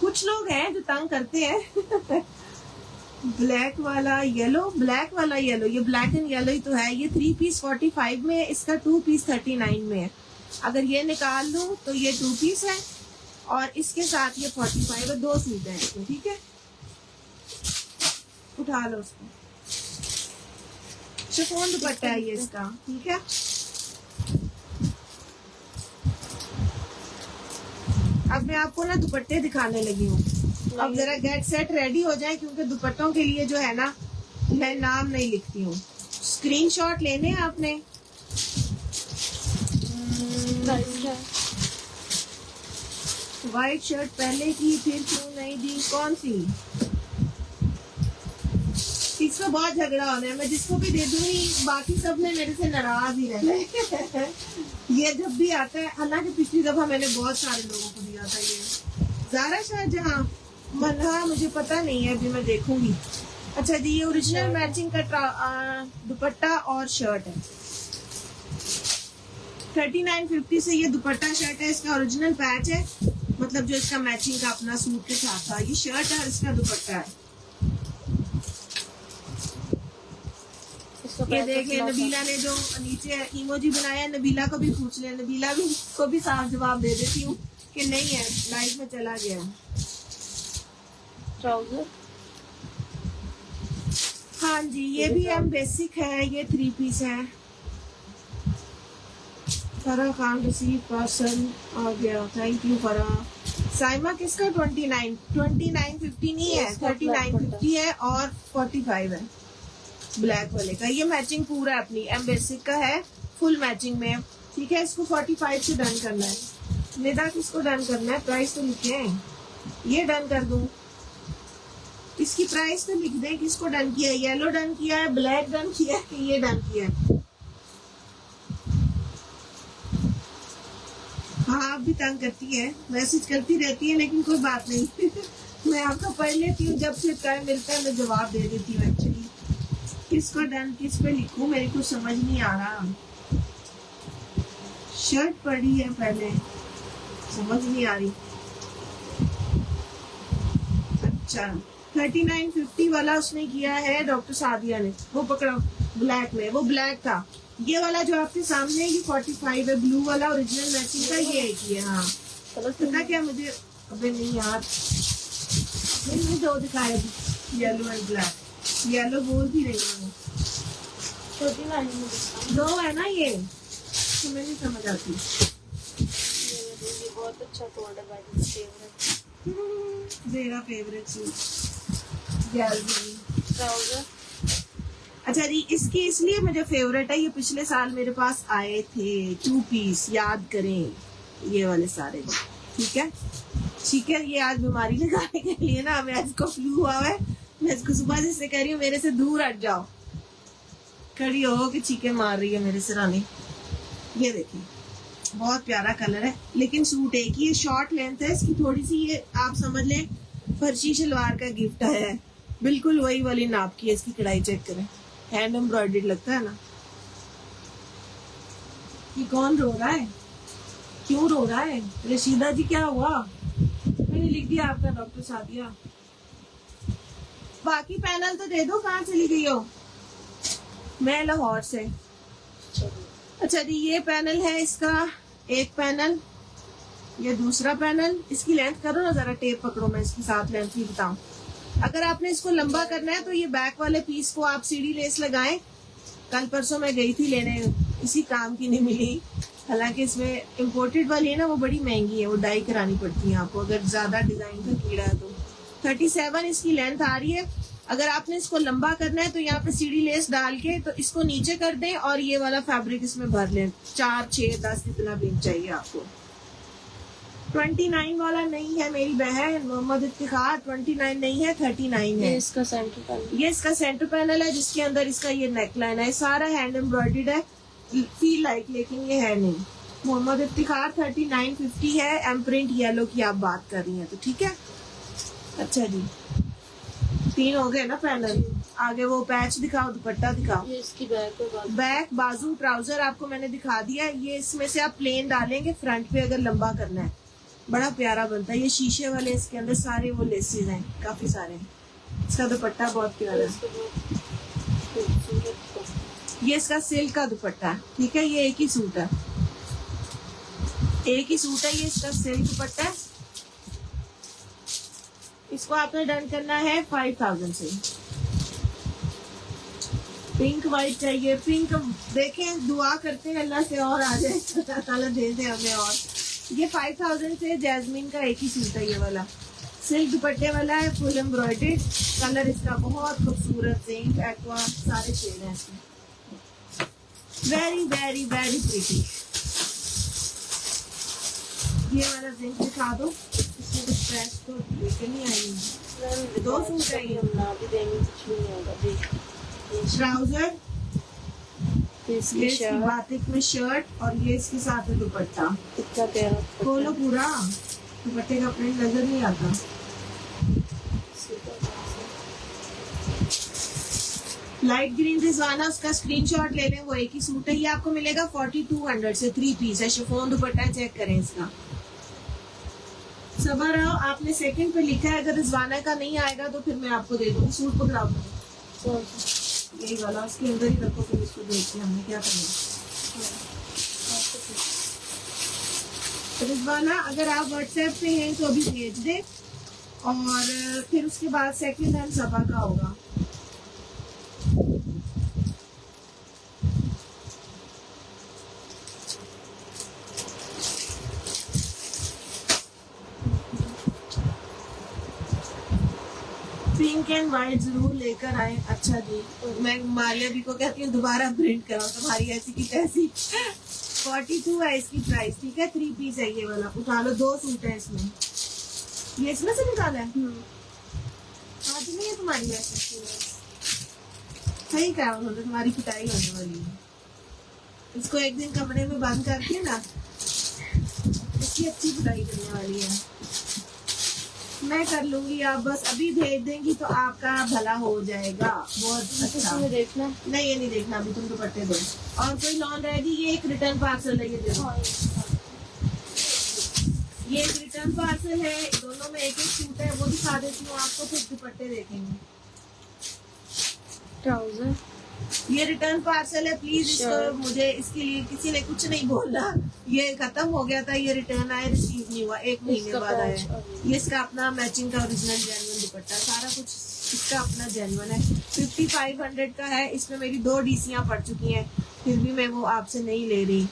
कुछ लोग हैं जो तंग करते हैं। ब्लैक वाला येलो, ब्लैक वाला येलो, ये ब्लैक एंड येलो ही तो है। ये 3 पीस 45 में है, इसका 2 पीस 39 में है। अगर ये निकाल लूं तो ये 2 पीस है, और इसके साथ ये 45 है, 2 सूट है इसमें, ठीक है। उठा लो उसको, शिफॉन दुपट्टा है ये इसका, ठीक है। अब मैं आपको ना दुपट्टे दिखाने लगी हूँ। अब जरा गेट सेट रेडी हो जाए, क्योंकि दुपट्टों के लिए जो है ना मैं नाम नहीं लिखती हूँ। स्क्रीनशॉट लेने हैं आपने। व्हाइट शर्ट पहले की, फिर क्यों नहीं दी? कौन सी? इसका बहुत झगड़ा होना है, मैं जिसको भी दे दूंगी बाकी सब ने मेरे से नाराज ही रहना है। ये जब भी आता है, हालांकि पिछली दफा मैंने बहुत सारे लोगों को दिया था ये। ज़ारा शाहजहां मल्हा, मुझे पता नहीं है, अभी मैं देखूंगी। अच्छा जी, ये ओरिजिनल मैचिंग का दुपट्टा और शर्ट है। 3950 से ये दुपट्टा शर्ट है, इसका ओरिजिनल पैच है, मतलब जो इसका मैचिंग का अपना सूट के साथ था। ये शर्ट है और इसका दुपट्टा है। ये देख ले, नबीला ने जो नीचे इमोजी बनाया, नबीला को भी पूछ ले, नबीला भी को भी साफ जवाब दे देती हूँ कि नहीं है, लाइफ में चला गया। ट्राउजर, हाँ जी, ये भी एम बेसिक है, ये 3 पीस है। फरा खान रिसीव पार्सल आ गया, थैंक यू फरा। साइमा किसका? 2950 नहीं है, 3950 है और 45 है ब्लैक वाले का। ये मैचिंग पूरा अपनी एम बेसिक का है, फुल मैचिंग में है, ठीक है। इसको 45 से डन करना है। निदा किसको डन करना है? प्राइस तो लिखे हैं, ये डन कर दूं, इसकी प्राइस तो लिख दें। किसको डन किया है? येलो डन किया है, ब्लैक डन किया है, कि ये डन किया है? हाँ, आप भी तंग करती है, मैसेज करती रहती है, लेकिन कोई बात नहीं मैं आपका पढ़ लेती हूँ, जब से टाइम मिलता है मैं जवाब दे देती हूँ। एक्चुअली किसको डन किस पे लिखूं, मेरे को समझ नहीं आ रहा। शर्ट पड़ी है पहले, समझ नहीं आ रही। अच्छा, 3950 वाला उसने किया है डॉक्टर सादिया ने, वो पकड़ो ब्लैक में, वो ब्लैक था। ये वाला जो आपके सामने है ये 45 है, ब्लू वाला ओरिजिनल मैचिंग का, ये एक ही है। हाँ, पता क्या मुझे, अबे नहीं यार, मैंने दो दिखाए, येलो एंड ब्लैक। येलो बोल भी रही हूँ, दो है ना ये, तो मैं नहीं समझ आती। ये बहुत अच्छा कोड है भाई, फेवरेट, मेरा फेवरेट सूट गैलरी ट्राउजर। अच्छा जी, इसकी इसलिए मुझे फेवरेट है, ये पिछले साल मेरे पास आए थे 2 पीस, याद करें ये वाले सारे, ठीक है ठीक है। ये आज बीमारी लगाने के लिए ना, मैं इसको फ्लू हुआ है, मैं इसको सुबह से कह रही हूँ मेरे से दूर हट जाओ, खड़ी हो के चीखे मार रही है मेरे सिराने। ये देखिए बहुत प्यारा कलर है, लेकिन सूट एक ही है, शॉर्ट लेंथ है इसकी थोड़ी सी, ये आप समझ लें फर्शी शलवार का गिफ्ट है, बिल्कुल वही वाली नाप की है। इसकी कढ़ाई चेक करें, हैंड एम्ब्रॉयडर्ड लगता है ना। ये कौन रो रहा है, क्यों रो रहा है? रशीदा जी क्या हुआ? मैंने लिख दिया आपका डॉक्टर सादिया। बाकी पैनल तो दे दो, कहाँ चली गई हो? मैं लाहौर से। अच्छा जी, ये पैनल है इसका, एक पैनल, ये दूसरा पैनल। इसकी लेंथ करो ना जरा, टेप पकड़ो, मैं इसकी साथ लेंथ भी बताऊं। अगर आपने इसको लंबा करना है तो ये बैक वाले पीस को आप सीढ़ी लेस लगाएं। कल परसों मैं गई थी लेने, इसी काम की नहीं मिली। हालांकि इसमें इम्पोर्टेड वाली है ना, वो बड़ी महंगी है, वो डाई करानी पड़ती है आपको अगर ज्यादा डिजाइन का कीड़ा है तो। 37 इसकी लेंथ आ रही है। अगर आपने इसको लंबा करना है तो यहाँ पे सीढ़ी लेस डाल के तो इसको नीचे कर दें और ये वाला फैब्रिक इसमें भर लें, 4, 6, 10 जितना भी चाहिए आपको। 29 वाला नहीं है मेरी बहन मोहम्मद इफ्तिखार, 29 नहीं है, 39 है। ये इसका सेंटर पैनल, ये इसका सेंटर पैनल है, जिसके अंदर इसका ये नेकलाइन है, सारा हैंड एम्ब्रॉयडर्ड है, फील लाइक, लेकिन ये है नहीं। मोहम्मद इफ्तिखार 3950 है, एम्प्रिंट येलो की आप बात कर रही हैं तो ठीक है। अच्छा जी, 3 हो गए ना पैनल। आगे वो पैच दिखाओ, दुपट्टा दिखाओ। ये इसकी बैक और बाजू, बैक, बाजू, ट्राउजर आपको मैंने दिखा दिया। ये इसमें से आप प्लेन डालेंगे फ्रंट पे अगर लंबा करना है, बड़ा प्यारा बनता है। ये शीशे वाले, इसके अंदर सारे वो लेसेस हैं, काफी सारे हैं। इसका दुपट्टा बहुत प्यारा है, ये इसका सिल्क का दुपट्टा है, ठीक है। ये एक ही सूट है, एक ही सूट है, ये इसका सिल्क दुपट्टा है। इसको आपने डन करना है 5000 से। पिंक वाइट चाहिए, पिंक देखें, दुआ करते हैं अल्लाह से और आ जाए, अल्लाह ताला दे दे हमें और। ये 5000 से जैस्मिन का एक ही सूट है, ये वाला सिल्क दुपट्टे वाला है, फुल एम्ब्रॉयडर्ड। कलर इसका बहुत खूबसूरत, जिंक, एक्वा, सारे शेड हैं इसमें, वेरी वेरी वेरी प्रीटी। ये वाला जिंक दिखा दो, इसमें कुछ पैच तो लेकर नहीं आई। 2 सूट चाहिए, हम ना भी देंगे कुछ भी नहीं होगा। देख ट्राउजर, ये ये इसकी इसकी शर्ट, बातिक में शर्ट, और ये इसके साथ है दुपट्टा। कितना प्यारा खोलो पूरा, दुपट्टे का प्रिंट नजर नहीं आता। लाइट ग्रीन रिजवाना, उसका स्क्रीनशॉट ले लें, वो एक ही सूट है। ये आपको मिलेगा 4200 से, 3 पीस है, शिफॉन दुपट्टा, चेक करें इसका। सबर रहो, आपने सेकंड पे लिखा है, अगर रिजवाना का नहीं आएगा तो फिर मैं आपको दे दूंगी। सूट पकड़ाओ, यही वाला उसके अंदर ही रखो, फिर इसको देख के हमने क्या करना। रिजवाना अगर आप व्हाट्सएप पे हैं तो अभी भेज दे, और फिर उसके बाद सेकंड हैंड सबा का होगा। पिंक पिंक एंड व्हाइट जरूर लेकर आए। अच्छा जी, मैं मारिया भी को कहती हूँ दोबारा प्रिंट कराओ, तुम्हारी ऐसी की तैसी। 42 है इसकी प्राइस, ठीक है। 3 पीस है ये वाला, उठा लो। 2 सूट है इसमें, ये इसमें से निकाला है। आज नहीं है तुम्हारी वैसे, सही कहा उन्होंने, तुम्हारी पिटाई होने वाली है। इसको एक दिन कमरे में बंद करके ना, इसकी अच्छी पिटाई करने वाली है। मैं कर लूंगी, आप बस अभी भेज देंगी तो आपका भला हो जाएगा। बहुत अच्छा। देखना नहीं, ये नहीं देखना अभी, तुम दुपट्टे दो। और कोई लॉन रहेगी, ये एक रिटर्न पार्सल है, ये देखो। ये एक रिटर्न पार्सल है, दोनों में एक एक सूट है, वो दिखा देती हूँ आपको, फिर दुपट्टे देखेंगे। ट्राउजर, ये रिटर्न पार्सल है, प्लीज इसको, मुझे इसके लिए किसी ने कुछ नहीं बोला। ये खत्म हो गया था, ये रिटर्न आया, रिसीव नहीं हुआ, 1 महीने बाद आया। ये इसका अपना मैचिंग का ओरिजिनल जेन्युइन दुपट्टा, सारा कुछ इसका अपना जेन्युइन है। 5500 का है। इसमें मेरी 2 डीसियां पड़ चुकी हैं, फिर भी मैं वो आपसे नहीं ले रही।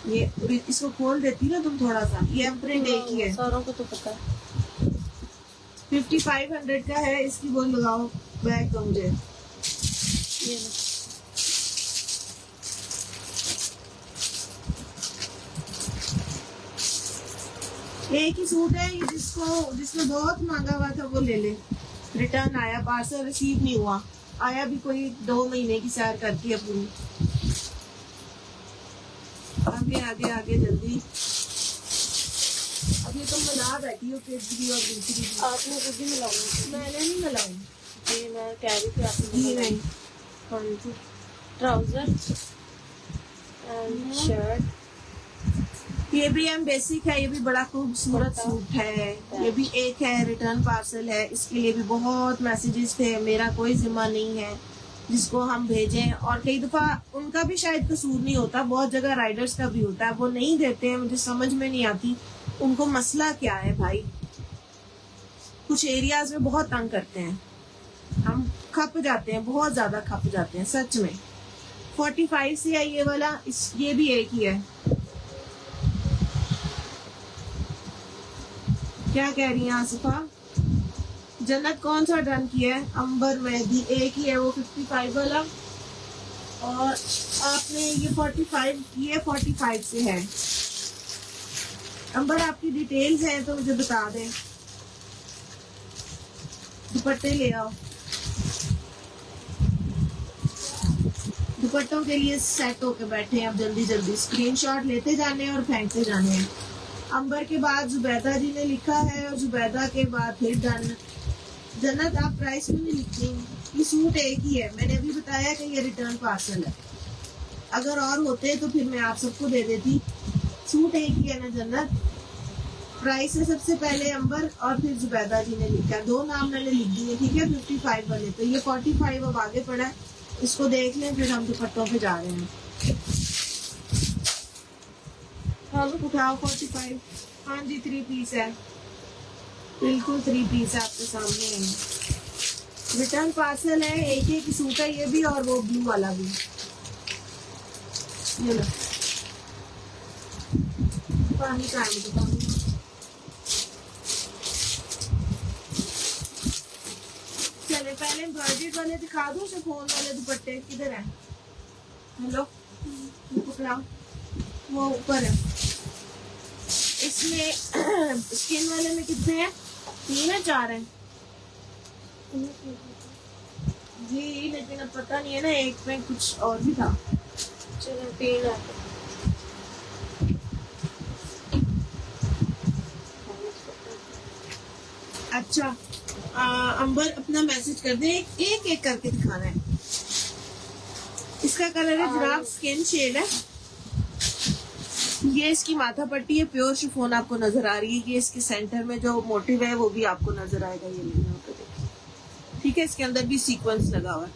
ये इसको खोल देती ना तुम थोड़ा सा, ये प्रिंट एक ही है, सारों को तो पता है। 5500 का है। इसकी वो लगाओ बैग दो मुझे। ये एक ही सूट है ये, जिसमें बहुत मांगा हुआ था वो ले ले। रिटर्न आया, पार्सल रिसीव नहीं हुआ, आया भी कोई 2 महीने की सैर करती है पूरी। आगे आगे आगे जल्दी। अब ये तुम मिला बैठी हो, किड्स भी और दूसरी भी। आपने खुद ही मिलाऊंगी। मैंने नहीं मिलाई जी, मैं कह रही थी आपने जी नहीं। हाँ जी। ट्राउजर एंड शर्ट, ये भी हम बेसिक है, ये भी बड़ा खूबसूरत सूट है। ये भी एक है, रिटर्न पार्सल है। इसके लिए भी बहुत मैसेजेस थे, मेरा कोई जिम्मा नहीं है जिसको हम भेजें, और कई दफा उनका भी शायद कसूर नहीं होता, बहुत जगह राइडर्स का भी होता है, वो नहीं देते हैं। मुझे समझ में नहीं आती उनको मसला क्या है भाई। कुछ एरियाज में बहुत तंग करते हैं, हम खप जाते हैं, बहुत ज्यादा खप जाते हैं सच में। 45 से है ये वाला, ये भी एक ही है। क्या कह रही हैं आसिफा? जन्नत कौन सा डन किया है? अंबर मेहंदी एक ही है, वो 55 वाला। और आपने ये 45 से है। अंबर आपकी डिटेल्स हैं तो मुझे बता दें, दुपट्टे ले आओ। दुपट्टों के लिए सेट होके बैठे हैं, अब जल्दी जल्दी स्क्रीनशॉट लेते जाने हैं और फेंकते जाने हैं। अंबर के बाद जुबैदा जी ने लिखा है, और जुबैदा के बाद फिर डन। जन्नत आप प्राइस में नहीं लिखती, ये सूट एक ही है। मैंने अभी बताया कि ये रिटर्न पार्सल है, अगर और होते तो फिर मैं आप सबको दे देती। सूट एक ही है ना जन्नत। प्राइस है सबसे पहले अंबर और फिर जुबैदा जी ने लिखा, 2 नाम मैंने लिख दिए, ठीक है। 55 वाले, तो ये 45 अब आगे पड़ा है, इसको देख लें, फिर हम दुपट्टों पे जा रहे हैं। हाँ उठाओ 45। हाँ जी 3 पीस है, बिल्कुल 3 पीस है आपके सामने है। रिटर्न पार्सल है, एक एक सूट है ये भी, और वो ब्लू वाला भी। ये लो पानी का है, पानी। चले पहले एम्ब्रॉयडर्ड वाले दिखा दो, शिफॉन वाले दुपट्टे किधर है? हेलो पकड़ाओ, वो ऊपर है। इसमें स्किन वाले में कितने हैं? 3 है 4 है जी, लेकिन अब पता नहीं है ना, एक में कुछ और भी था। चलो 3 है। अच्छा अंबर अपना मैसेज कर दे, एक एक करके दिखाना है। इसका कलर है जनाब स्किन शेड है। ये इसकी माथा पट्टी है, प्योर शिफॉन आपको नजर आ रही है। ये इसके सेंटर में जो मोटिव है वो भी आपको नजर आएगा, ये लेना होगा देखिए, ठीक है। इसके अंदर भी सीक्वेंस लगा हुआ है।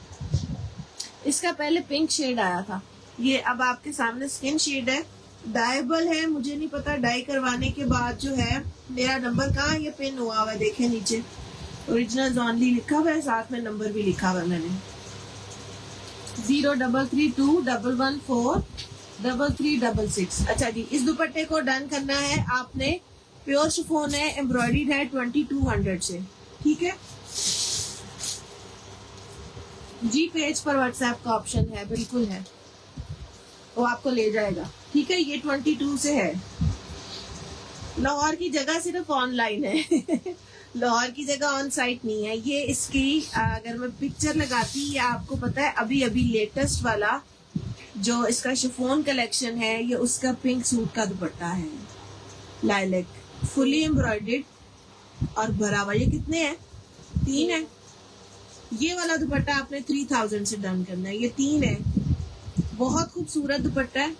इसका पहले पिंक शेड आया था, ये अब आपके सामने स्किन शेड है। डायबल है, मुझे नहीं पता, डाई करवाने के बाद जो है, मेरा नंबर कहाँ ये पिन हुआ हुआ है, देखे नीचे ओरिजिनल ओनली लिखा हुआ है, साथ में नंबर भी लिखा हुआ है मैंने, 0332114366। अच्छा जी, इस दुपट्टे को डन करना है आपने। प्योर शिफॉन है, एम्ब्रॉयडर्ड है 2200 से, ठीक है। जी पेज पर व्हाट्सएप का ऑप्शन है, बिल्कुल है, वो आपको ले जाएगा। ठीक है, ये 22 से है। लाहौर की जगह सिर्फ ऑनलाइन है लाहौर की जगह ऑन साइट नहीं है। ये इसकी अगर मैं पिक्चर लगाती, ये आपको पता है अभी अभी लेटेस्ट वाला जो इसका शिफॉन कलेक्शन है, ये उसका पिंक सूट का दुपट्टा है, लाइलेक, फुली एम्ब्रॉयडर्ड और भरा हुआ। ये कितने हैं? 3 है। ये वाला दुपट्टा आपने 3000 से डन करना है। ये 3 है, बहुत खूबसूरत दुपट्टा है।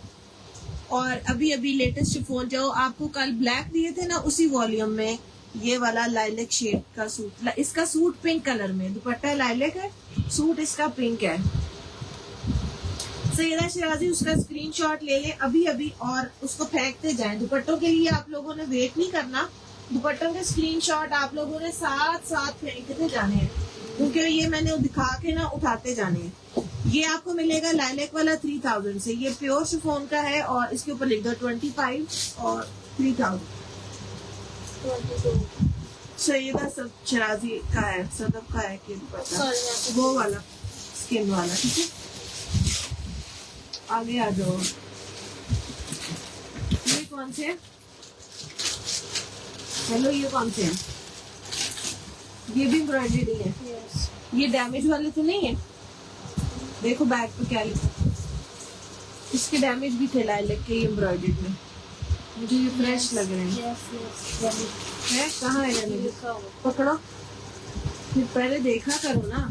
और अभी अभी लेटेस्ट शिफॉन जो आपको कल ब्लैक दिए थे ना, उसी वॉल्यूम में ये वाला लाइलेक शेड का सूट, इसका सूट पिंक कलर में, दुपट्टा लाइलेक है, सूट इसका पिंक है। सैयदा शिराजी उसका स्क्रीनशॉट ले लें अभी अभी और उसको फेंकते जाएं। दुपट्टों के लिए आप लोगों ने वेट नहीं करना, दुपट्टों के स्क्रीनशॉट आप लोगों ने साथ साथ फेंकते जाने हैं, क्योंकि ये मैंने दिखा के ना उठाते जाने हैं। ये आपको मिलेगा लाइलेक वाला 3000 से। ये प्योर शिफॉन का है और इसके ऊपर लिख दो 25 और 3000। सैयदा शिराजी का है, सदफ का है कि दुपट्टा, वो वाला स्किन वाला। ठीक है, आगे आ जाओ। ये कौन से हैं? हेलो, ये कौन से हैं? ये भी एम्ब्रॉयडरी है। ये डैमेज वाले तो नहीं है? देखो बैग पे क्या लिखा, इसके डैमेज भी थे लाइलेक के एम्ब्रॉयडरी में। मुझे ये फ्रेश लग रहे हैं। है कहाँ है डैमेज? पकड़ो, फिर पहले देखा करो ना।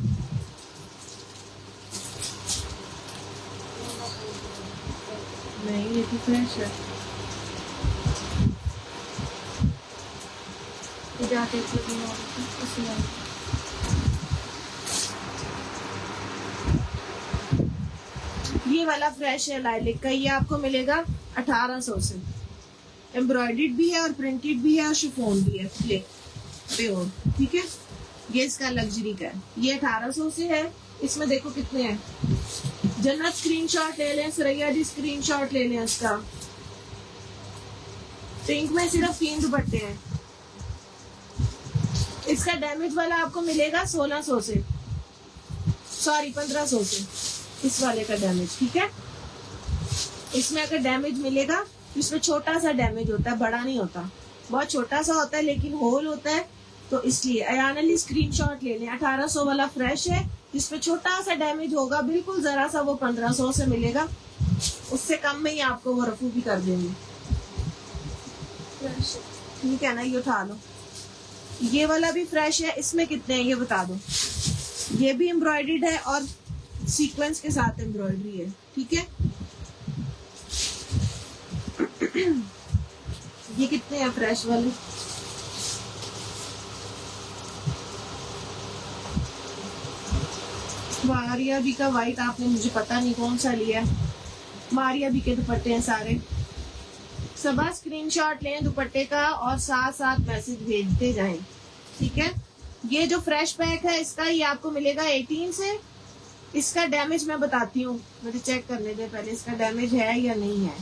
नहीं, ये तो फ्रेश है। ये वाला फ्रेश है लाइलेक का। ये आपको मिलेगा 1800 से। एम्ब्रॉयडर्ड भी है और प्रिंटेड भी है और शिफॉन भी है, प्योर। ठीक है, ये इसका लग्जरी का है। ये 1800 से है। इसमें देखो कितने हैं। जन्नत स्क्रीनशॉट ले लें, सुरैया जी स्क्रीनशॉट ले लें इसका। पिंक में सिर्फ 3 दुपट्टे हैं। इसका डैमेज वाला आपको मिलेगा 1600 से, सॉरी 1500 से, इस वाले का डैमेज। ठीक है, इसमें अगर डैमेज मिलेगा, इसमें छोटा सा डैमेज होता है, बड़ा नहीं होता, बहुत छोटा सा होता है, लेकिन होल होता है, तो इसलिए अयान अली स्क्रीनशॉट ले लें। 1800 वाला फ्रेश है, जिसमें छोटा सा डैमेज होगा, बिल्कुल जरा सा, वो 1500 से मिलेगा। उससे कम में ही आपको वो रफू भी कर देंगे। ठीक है ना, ये उठा लो। ये वाला भी फ्रेश है। इसमें कितने हैं ये बता दो। ये भी एम्ब्रॉयडर्ड है और सीक्वेंस के साथ एम्ब्रॉयडरी है। ठीक है, ये कितने हैं फ्रेश वाले? मारिया भी का वाइट आपने, मुझे पता नहीं कौन सा लिया। मारिया भी के दुपट्टे हैं सारे। सबा स्क्रीनशॉट लें दुपट्टे का और साथ साथ मैसेज भेजते जाएं। ठीक है, ये जो फ्रेश पैक है इसका, ये आपको मिलेगा 18 से। इसका डैमेज मैं बताती हूँ, मुझे चेक करने दे पहले इसका डैमेज है या नहीं है।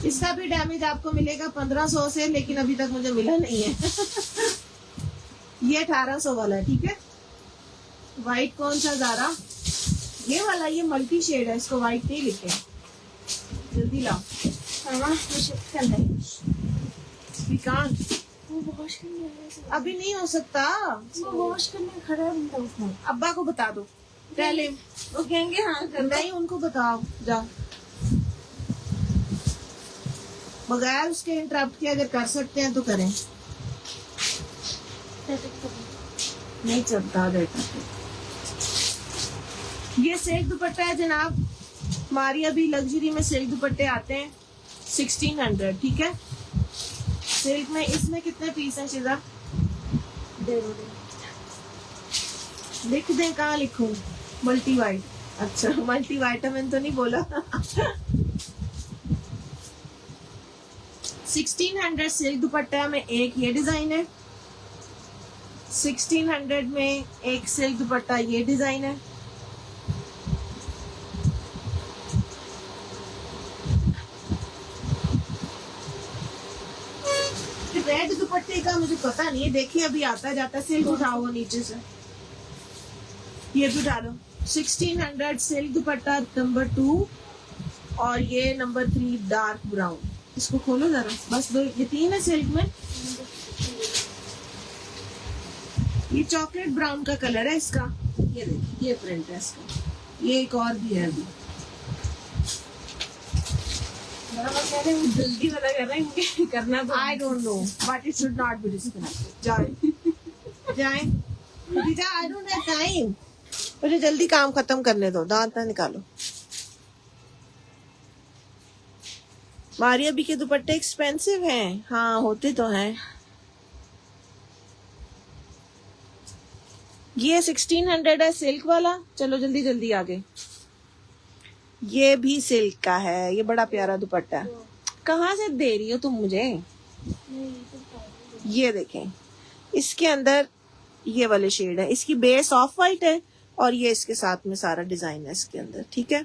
इसका भी डैमेज आपको मिलेगा 1500 से, लेकिन अभी तक मुझे मिला नहीं है ये 1800 वाला है। ठीक है, व्हाइट कौन सा ज़ारा? ये वाला, ये मल्टी शेड है, इसको व्हाइट नहीं लिखे। जल्दी लाओ। अभी नहीं हो सकता, वॉश करने खड़ा है उसमें। अब्बा को बता दो पहले, वो कहेंगे हाँ कर। नहीं, उनको बताओ जाओ, बगैर उसके इंटरप्ट के अगर कर सकते हैं तो करें। नहीं चलता बेटा। ये सिल्क दुपट्टा है जनाब, हमारी अभी लग्जरी में सिल्क दुपट्टे आते हैं 1600। ठीक है, सिल्क में। इसमें कितने पीस हैं शिजा? लिख दें, कहाँ लिखूं? Multi white. अच्छा, मल्टी वाइटामिन तो नहीं बोला 1600 सिल्क दुपट्टा में एक ये डिजाइन है, 1600 में एक सिल्क दुपट्टा ये डिजाइन है। रेड दुपट्टे का मुझे पता नहीं है, देखिए अभी आता जाता। सिल्क उठाओ नीचे से। ये भी डालो 1600 सिल्क दुपट्टा नंबर 2 और ये नंबर 3 डार्क ब्राउन। इसको खोलो जरा, बस दो, ये 3 है सिल्क में। ये चॉकलेट ब्राउन का कलर है इसका, ये देखिए ये प्रिंट है इसका। ये एक और भी है अभी, जल्दी वाला कर रहे हैं करना तो I don't know but it should not be disconnected. जाए जाए दीदा, आई डोंट हैव टाइम, मुझे जल्दी काम खत्म करने दो, दांत ना निकालो। मारिया बी के दुपट्टे एक्सपेंसिव हैं, हाँ होते तो हैं। ये 1600 है सिल्क वाला, चलो जल्दी जल्दी आगे। ये भी सिल्क का है, ये बड़ा प्यारा दुपट्टा है। कहाँ से दे रही हो तुम मुझे? ये देखें, इसके अंदर ये वाले शेड है, इसकी बेस ऑफ वाइट है और ये इसके साथ में सारा डिजाइन है इसके अंदर, ठीक है।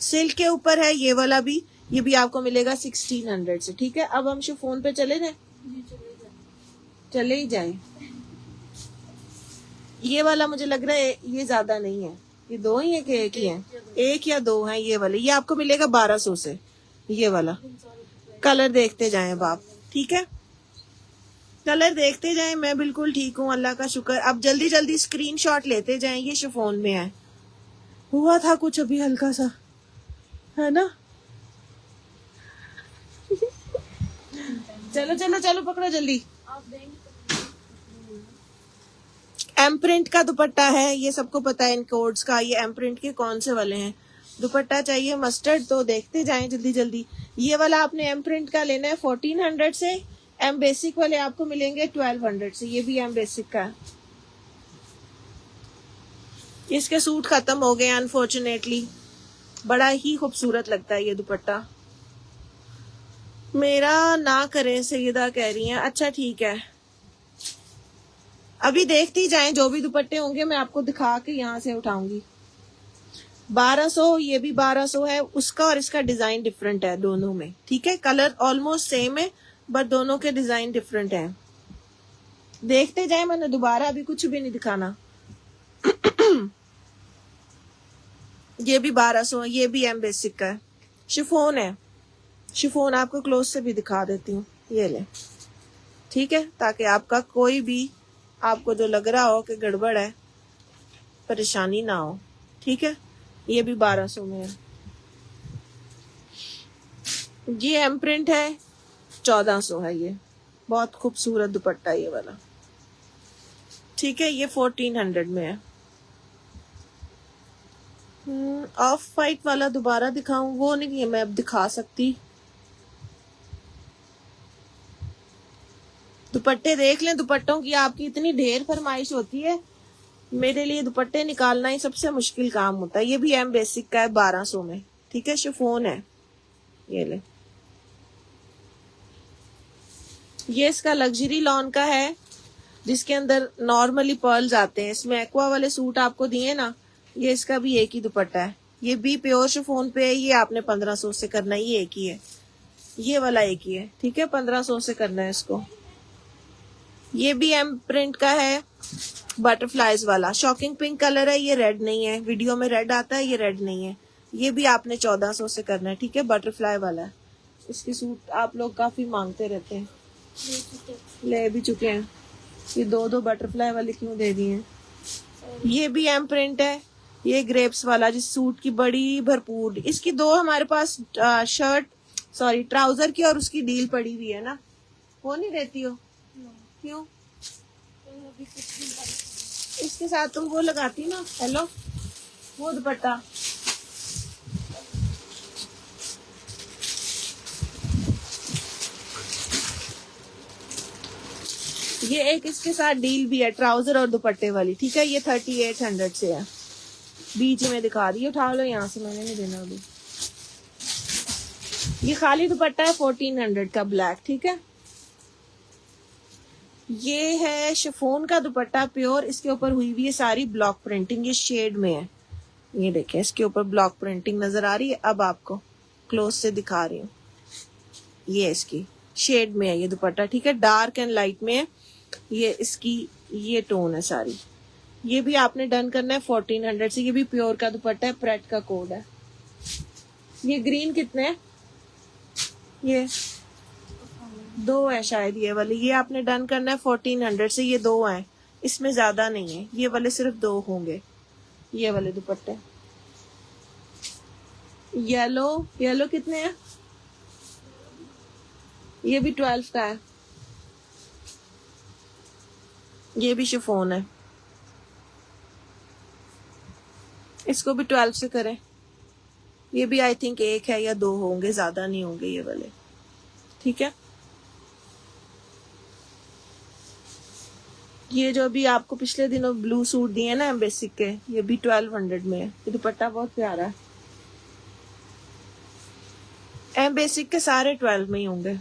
सिल्क के ऊपर है ये वाला भी, ये भी आपको मिलेगा 1600 से, ठीक है। अब हम शिफॉन पे चले जाए, चले ही जाए। ये वाला मुझे लग रहा है ये ज्यादा नहीं है, ये 2 ही है कि एक ही है? 1 या 2 है ये वाले। ये आपको मिलेगा 1200 से, ये वाला। कलर देखते जाएं अब आप, ठीक है, कलर देखते जाएं। मैं बिल्कुल ठीक हूँ, अल्लाह का शुक्र। अब जल्दी जल्दी स्क्रीनशॉट लेते जाएं। ये शिफॉन में है, हुआ था कुछ अभी हल्का सा, है ना। चलो चलो चलो पकड़ो जल्दी। एम प्रिंट का दुपट्टा है, ये सबको पता है इन कोड्स का। ये एम प्रिंट के कौन से वाले हैं? दुपट्टा चाहिए मस्टर्ड, तो देखते जाएं जल्दी जल्दी। ये वाला आपने एम प्रिंट का लेना है 1400 से। एम बेसिक वाले आपको मिलेंगे 1200 से। ये भी एम बेसिक का है। इसके सूट खत्म हो गए अनफॉर्चुनेटली। बड़ा ही खूबसूरत लगता है ये दुपट्टा। मेरा ना करें सैयदा कह रही हैं, अच्छा ठीक है। अभी देखती जाएं, जो भी दुपट्टे होंगे मैं आपको दिखा के यहाँ से उठाऊंगी। 1200, ये भी 1200 है। उसका और इसका डिजाइन डिफरेंट है दोनों में, ठीक है। कलर ऑलमोस्ट सेम है बट दोनों के डिजाइन डिफरेंट हैं। देखते जाएं, मैंने दोबारा अभी कुछ भी नहीं दिखाना। ये भी 1200 है, ये भी एम बेसिक का है। शिफॉन है, शिफॉन आपको क्लोज से भी दिखा देती हूँ, ये ले, ठीक है, ताकि आपका कोई भी आपको जो लग रहा हो कि गड़बड़ है परेशानी ना हो, ठीक है। ये भी 1200 में है। ये एम प्रिंट है, 1400 है। ये बहुत खूबसूरत दुपट्टा ये वाला, ठीक है। ये 1400 में है। ऑफ वाइट वाला दोबारा दिखाऊं? वो नहीं है मैं अब दिखा सकती। दुपट्टे देख लें, दुपट्टों की आपकी इतनी ढेर फरमाइश होती है, मेरे लिए दुपट्टे निकालना ही सबसे मुश्किल काम होता है। ये भी एम बेसिक का है 1200 में, ठीक है। शिफॉन है, ये ले। ये इसका लग्जरी लॉन का है, जिसके अंदर नॉर्मली पर्ल्स आते हैं। इसमें एक्वा वाले सूट आपको दिए ना, ये इसका भी एक ही दुपट्टा है। ये भी प्योर शिफॉन पे है। ये आपने 1500 से करना है, ये एक ही है। ये वाला एक ही है, ठीक है, 1500 से करना है इसको। ये भी एम प्रिंट का है, बटरफ्लाइज वाला। शॉकिंग पिंक कलर है, ये रेड नहीं है। वीडियो में रेड आता है, ये रेड नहीं है। ये भी आपने 1400 से करना है, ठीक है, बटरफ्लाई वाला है। इसके सूट आप लोग काफी मांगते रहते हैं, ले भी चुके हैं। ये 2 बटरफ्लाई वाले क्यों दे दिए हैं? ये भी एम प्रिंट है, ये ग्रेप्स वाला, जिस सूट की बड़ी भरपूर। इसकी 2 हमारे पास ट्राउजर की और उसकी डील पड़ी हुई है ना, वो नहीं देती हो? क्यों? इसके साथ तुम वो लगाती ना, हेलो, वो दुपट्टा। ये एक इसके साथ डील भी है, ट्राउजर और दुपट्टे वाली, ठीक है। ये 3800 से है। बीच में दिखा दी, उठा लो यहाँ से, मैंने नहीं देना अभी। ये खाली दुपट्टा है 1400 का, ब्लैक, ठीक है। ये है शिफॉन का दुपट्टा प्योर, इसके ऊपर हुई हुई है सारी ब्लॉक प्रिंटिंग। ये शेड में है, ये देखें, इसके ऊपर ब्लॉक प्रिंटिंग नजर आ रही है। अब आपको क्लोज से दिखा रही हूँ, ये इसकी शेड में है ये दुपट्टा, ठीक है। डार्क एंड लाइट में है ये, इसकी ये टोन है सारी। ये भी आपने डन करना है 1400 से। ये भी प्योर का दुपट्टा है, प्रेट का कोड है। ये ग्रीन कितने है? ये 2 है शायद ये वाले। ये आपने डन करना है 1400 से। ये 2 हैं, इसमें ज्यादा नहीं है, ये वाले सिर्फ 2 होंगे। ये वाले दुपट्टे येलो, येलो कितने हैं? ये भी 12 का है। ये भी शिफॉन है, इसको भी 12 से करें। ये भी आई थिंक 1 है या 2 होंगे, ज्यादा नहीं होंगे ये वाले, ठीक है। ये जो अभी आपको पिछले दिनों ब्लू सूट दिए ना बेसिक के, ये भी 1200 में है। ये दुपट्टा बहुत प्यारा है। एम बेसिक के सारे 12 में ही होंगे।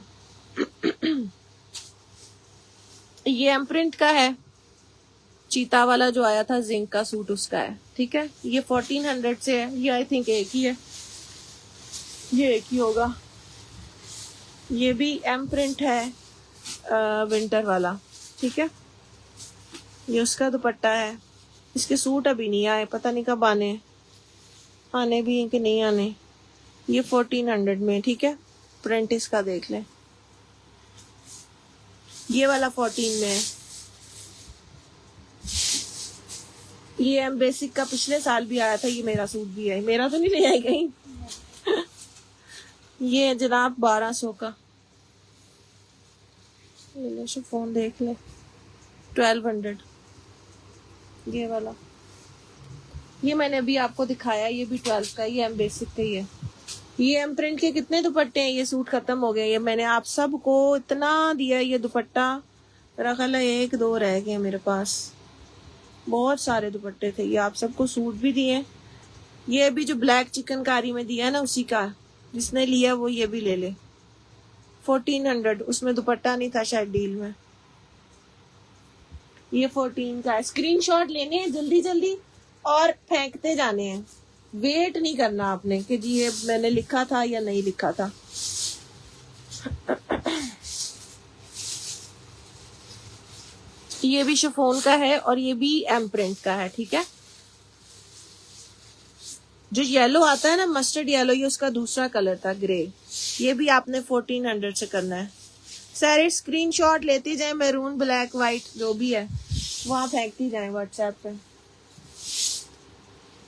ये एम प्रिंट का है, चीता वाला जो आया था जिंक का सूट उसका है, ठीक है। ये 1400 से है। ये आई थिंक 1 ही है, ये 1 ही होगा। ये भी एम प्रिंट है, विंटर वाला, ठीक है। ये उसका दुपट्टा है। इसके सूट अभी नहीं आए, पता नहीं कब आने, आने भी हैं कि नहीं आने। ये 1400 में, ठीक है। प्रिंट इसका देख लें। ये वाला 14 में है। ये एम बेसिक का पिछले साल भी आया था। ये मेरा सूट भी है, मेरा तो नहीं ले आई कहीं। ये है जनाब 1200 का। ये फोन देख ले, 1200। ये वाला, ये मैंने अभी आपको दिखाया, ये भी 12 का। ये एम बेसिक का ही है। ये एम प्रिंट के कितने दुपट्टे हैं? ये सूट खत्म हो गए। ये मैंने आप सबको इतना दिया ये दुपट्टा, मेरा ख्याल है 1-2 रह गए मेरे पास। बहुत सारे दुपट्टे थे। ये आप सबको सूट भी दिए। ये अभी जो ब्लैक चिकनकारी में दिया ना, उसी का, जिसने लिया वो ये भी ले ले। 1400, उसमें दुपट्टा नहीं था शायद डील में। ये 14 का है। स्क्रीनशॉट लेने हैं जल्दी जल्दी और फेंकते जाने हैं। वेट नहीं करना आपने कि जी ये मैंने लिखा था या नहीं लिखा था। ये भी शिफॉन का है और ये भी एम प्रिंट का है, ठीक है। जो येलो आता है ना, मस्टर्ड येलो, ये उसका दूसरा कलर था, ग्रे। ये भी आपने 1400 से करना है। सारे स्क्रीनशॉट लेती जाए, मैरून, ब्लैक, व्हाइट जो भी है वहां फेंकती जाए व्हाट्सएप पे।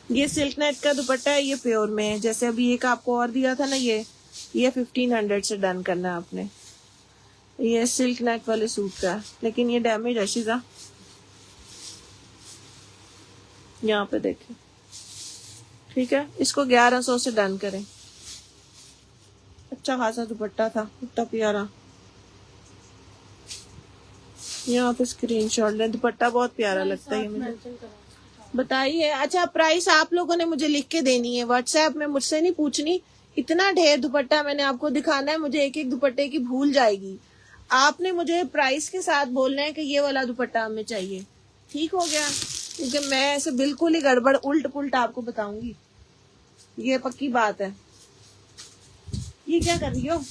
ये सिल्क नेट का दुपट्टा है, ये प्योर में है। जैसे अभी एक आपको और दिया था ना, ये 1500 से डन करना है आपने। ये सिल्क नेट वाले सूट का है, लेकिन ये डैमेज है शीजा, यहाँ पे देखें, ठीक है। इसको 1100 से डन करें। अच्छा खासा दुपट्टा था, इतना प्यारा। यहाँ पे स्क्रीनशॉट लें, दुपट्टा बहुत प्यारा लगता है मुझे। बताइए। अच्छा, प्राइस आप लोगों ने मुझे लिख के देनी है व्हाट्सएप में, मुझसे नहीं पूछनी। इतना ढेर दुपट्टा मैंने आपको दिखाना है, मुझे एक एक दुपट्टे की भूल जाएगी। आपने मुझे प्राइस के साथ बोलना है कि ये वाला दुपट्टा हमें चाहिए, ठीक हो गया। क्योंकि मैं ऐसे बिल्कुल ही गड़बड़ उल्ट पुल्ट आपको बताऊंगी, ये पक्की बात है। ये क्या कर रही हो?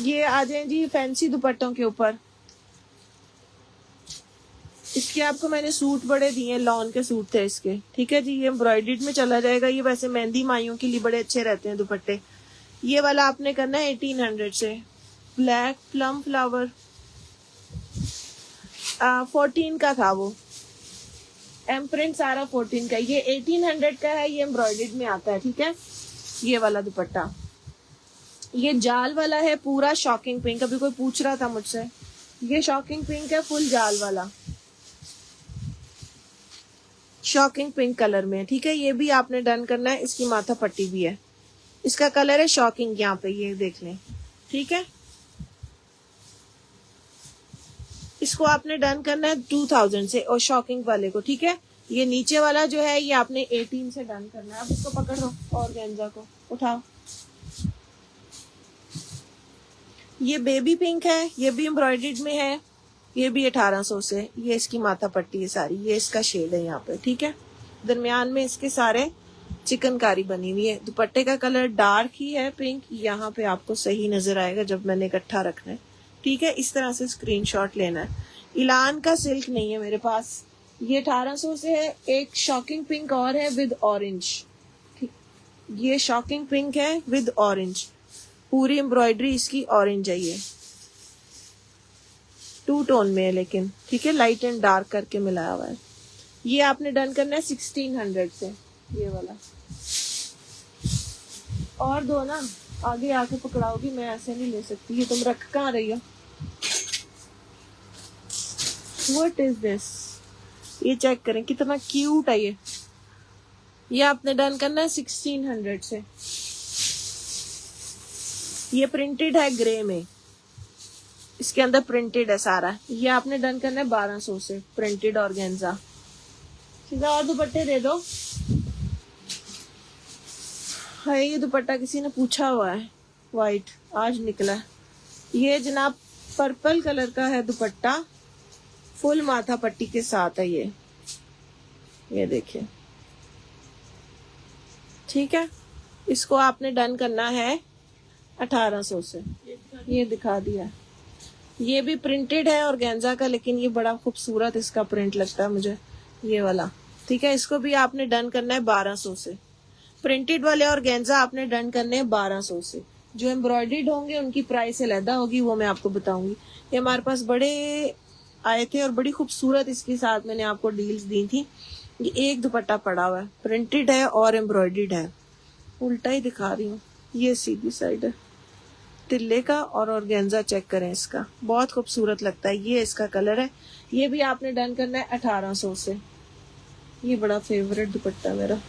ये आ जाए जी फैंसी दुपट्टों के ऊपर। इसके आपको मैंने सूट बड़े दिए, लॉन के सूट थे इसके, ठीक है जी। ये एम्ब्रॉयडर्ड में चला जाएगा। ये वैसे मेहंदी माइयों के लिए बड़े अच्छे रहते हैं दुपट्टे। ये वाला आपने करना है 1800 से। ब्लैक प्लम फ्लावर 14 का था वो। एम प्रिंट सारा 14 का। ये 1800 का है। ये एम्ब्रॉयडर्ड में आता है, ठीक है। ये वाला दुपट्टा, ये जाल वाला है पूरा शॉकिंग पिंक। अभी कोई पूछ रहा था मुझसे, ये शॉकिंग पिंक है, फुल जाल वाला शॉकिंग पिंक कलर में, ठीक है। ये भी आपने डन करना है। इसकी माथा पट्टी भी है, इसका कलर है शॉकिंग, यहाँ पे ये देख लें, ठीक है। इसको आपने डन करना है 2000 से, और शॉकिंग वाले को, ठीक है। ये नीचे वाला जो है ये आपने 18 से डन करना है। अब इसको पकड़ लो और गेंजा को उठाओ। ये बेबी पिंक है, ये भी एम्ब्रॉयडर्ड में है। ये भी 1800 से। ये इसकी माथा पट्टी है सारी, ये इसका शेड है यहाँ पे, ठीक है। दरमियान में इसके सारे चिकनकारी बनी हुई है। दुपट्टे का कलर डार्क ही है पिंक, यहाँ पे आपको सही नजर आएगा जब मैंने इकट्ठा रखना है, ठीक है। इस तरह से स्क्रीनशॉट लेना है। इलान का सिल्क नहीं है मेरे पास, ये 1800 से है। एक शॉकिंग पिंक और है विद ऑरेंज, ठीक, ये शॉकिंग पिंक है विद ऑरेंज, पूरी एम्ब्रॉयडरी इसकी ऑरेंज है। ये 2 टोन में है लेकिन, ठीक है, लाइट एंड डार्क करके मिलाया हुआ है। ये आपने डन करना है 1600 से, ये वाला। और दो ना, आगे आके पकड़ाओगी, मैं ऐसे नहीं ले सकती। ये तुम रख कहाँ रही हो? What is this? ये चेक करें कितना क्यूट है ये आपने डन करना है 1600 से। ये प्रिंटेड है ग्रे में, इसके अंदर प्रिंटेड है सारा। ये आपने डन करना है 1200 से, प्रिंटेड ऑर्गेन्जा। सीधा और दुपट्टे दे दो। है ये दुपट्टा किसी ने पूछा हुआ है, वाइट आज निकला है। ये जनाब पर्पल कलर का है दुपट्टा, फुल माथा पट्टी के साथ है ये देखिए, ठीक है। इसको आपने डन करना है 1800 से। ये दिखा दिया, ये भी प्रिंटेड है ऑर्गेन्जा का, लेकिन ये बड़ा खूबसूरत इसका प्रिंट लगता है मुझे, ये वाला, ठीक है। इसको भी आपने डन करना है 1200 से। प्रिंटेड वाले ऑर्गेन्जा आपने डन करने हैं 1200 से। जो एम्ब्रॉयडर्ड होंगे उनकी प्राइस अलग होगी, वो मैं आपको बताऊंगी। ये हमारे पास बड़े आए थे और बड़ी खूबसूरत इसके साथ मैंने आपको डील्स दी थी। ये एक दुपट्टा पड़ा हुआ है, प्रिंटेड है और एम्ब्रॉयडर्ड है। उल्टा ही दिखा रही हूँ, ये सीधी साइड है तिल्ले का, और ऑर्गेन्जा चेक करें इसका, बहुत खूबसूरत लगता है। ये इसका कलर है। ये भी आपने डन करना है 1800 से। ये बड़ा फेवरेट दुपट्टा मेरा,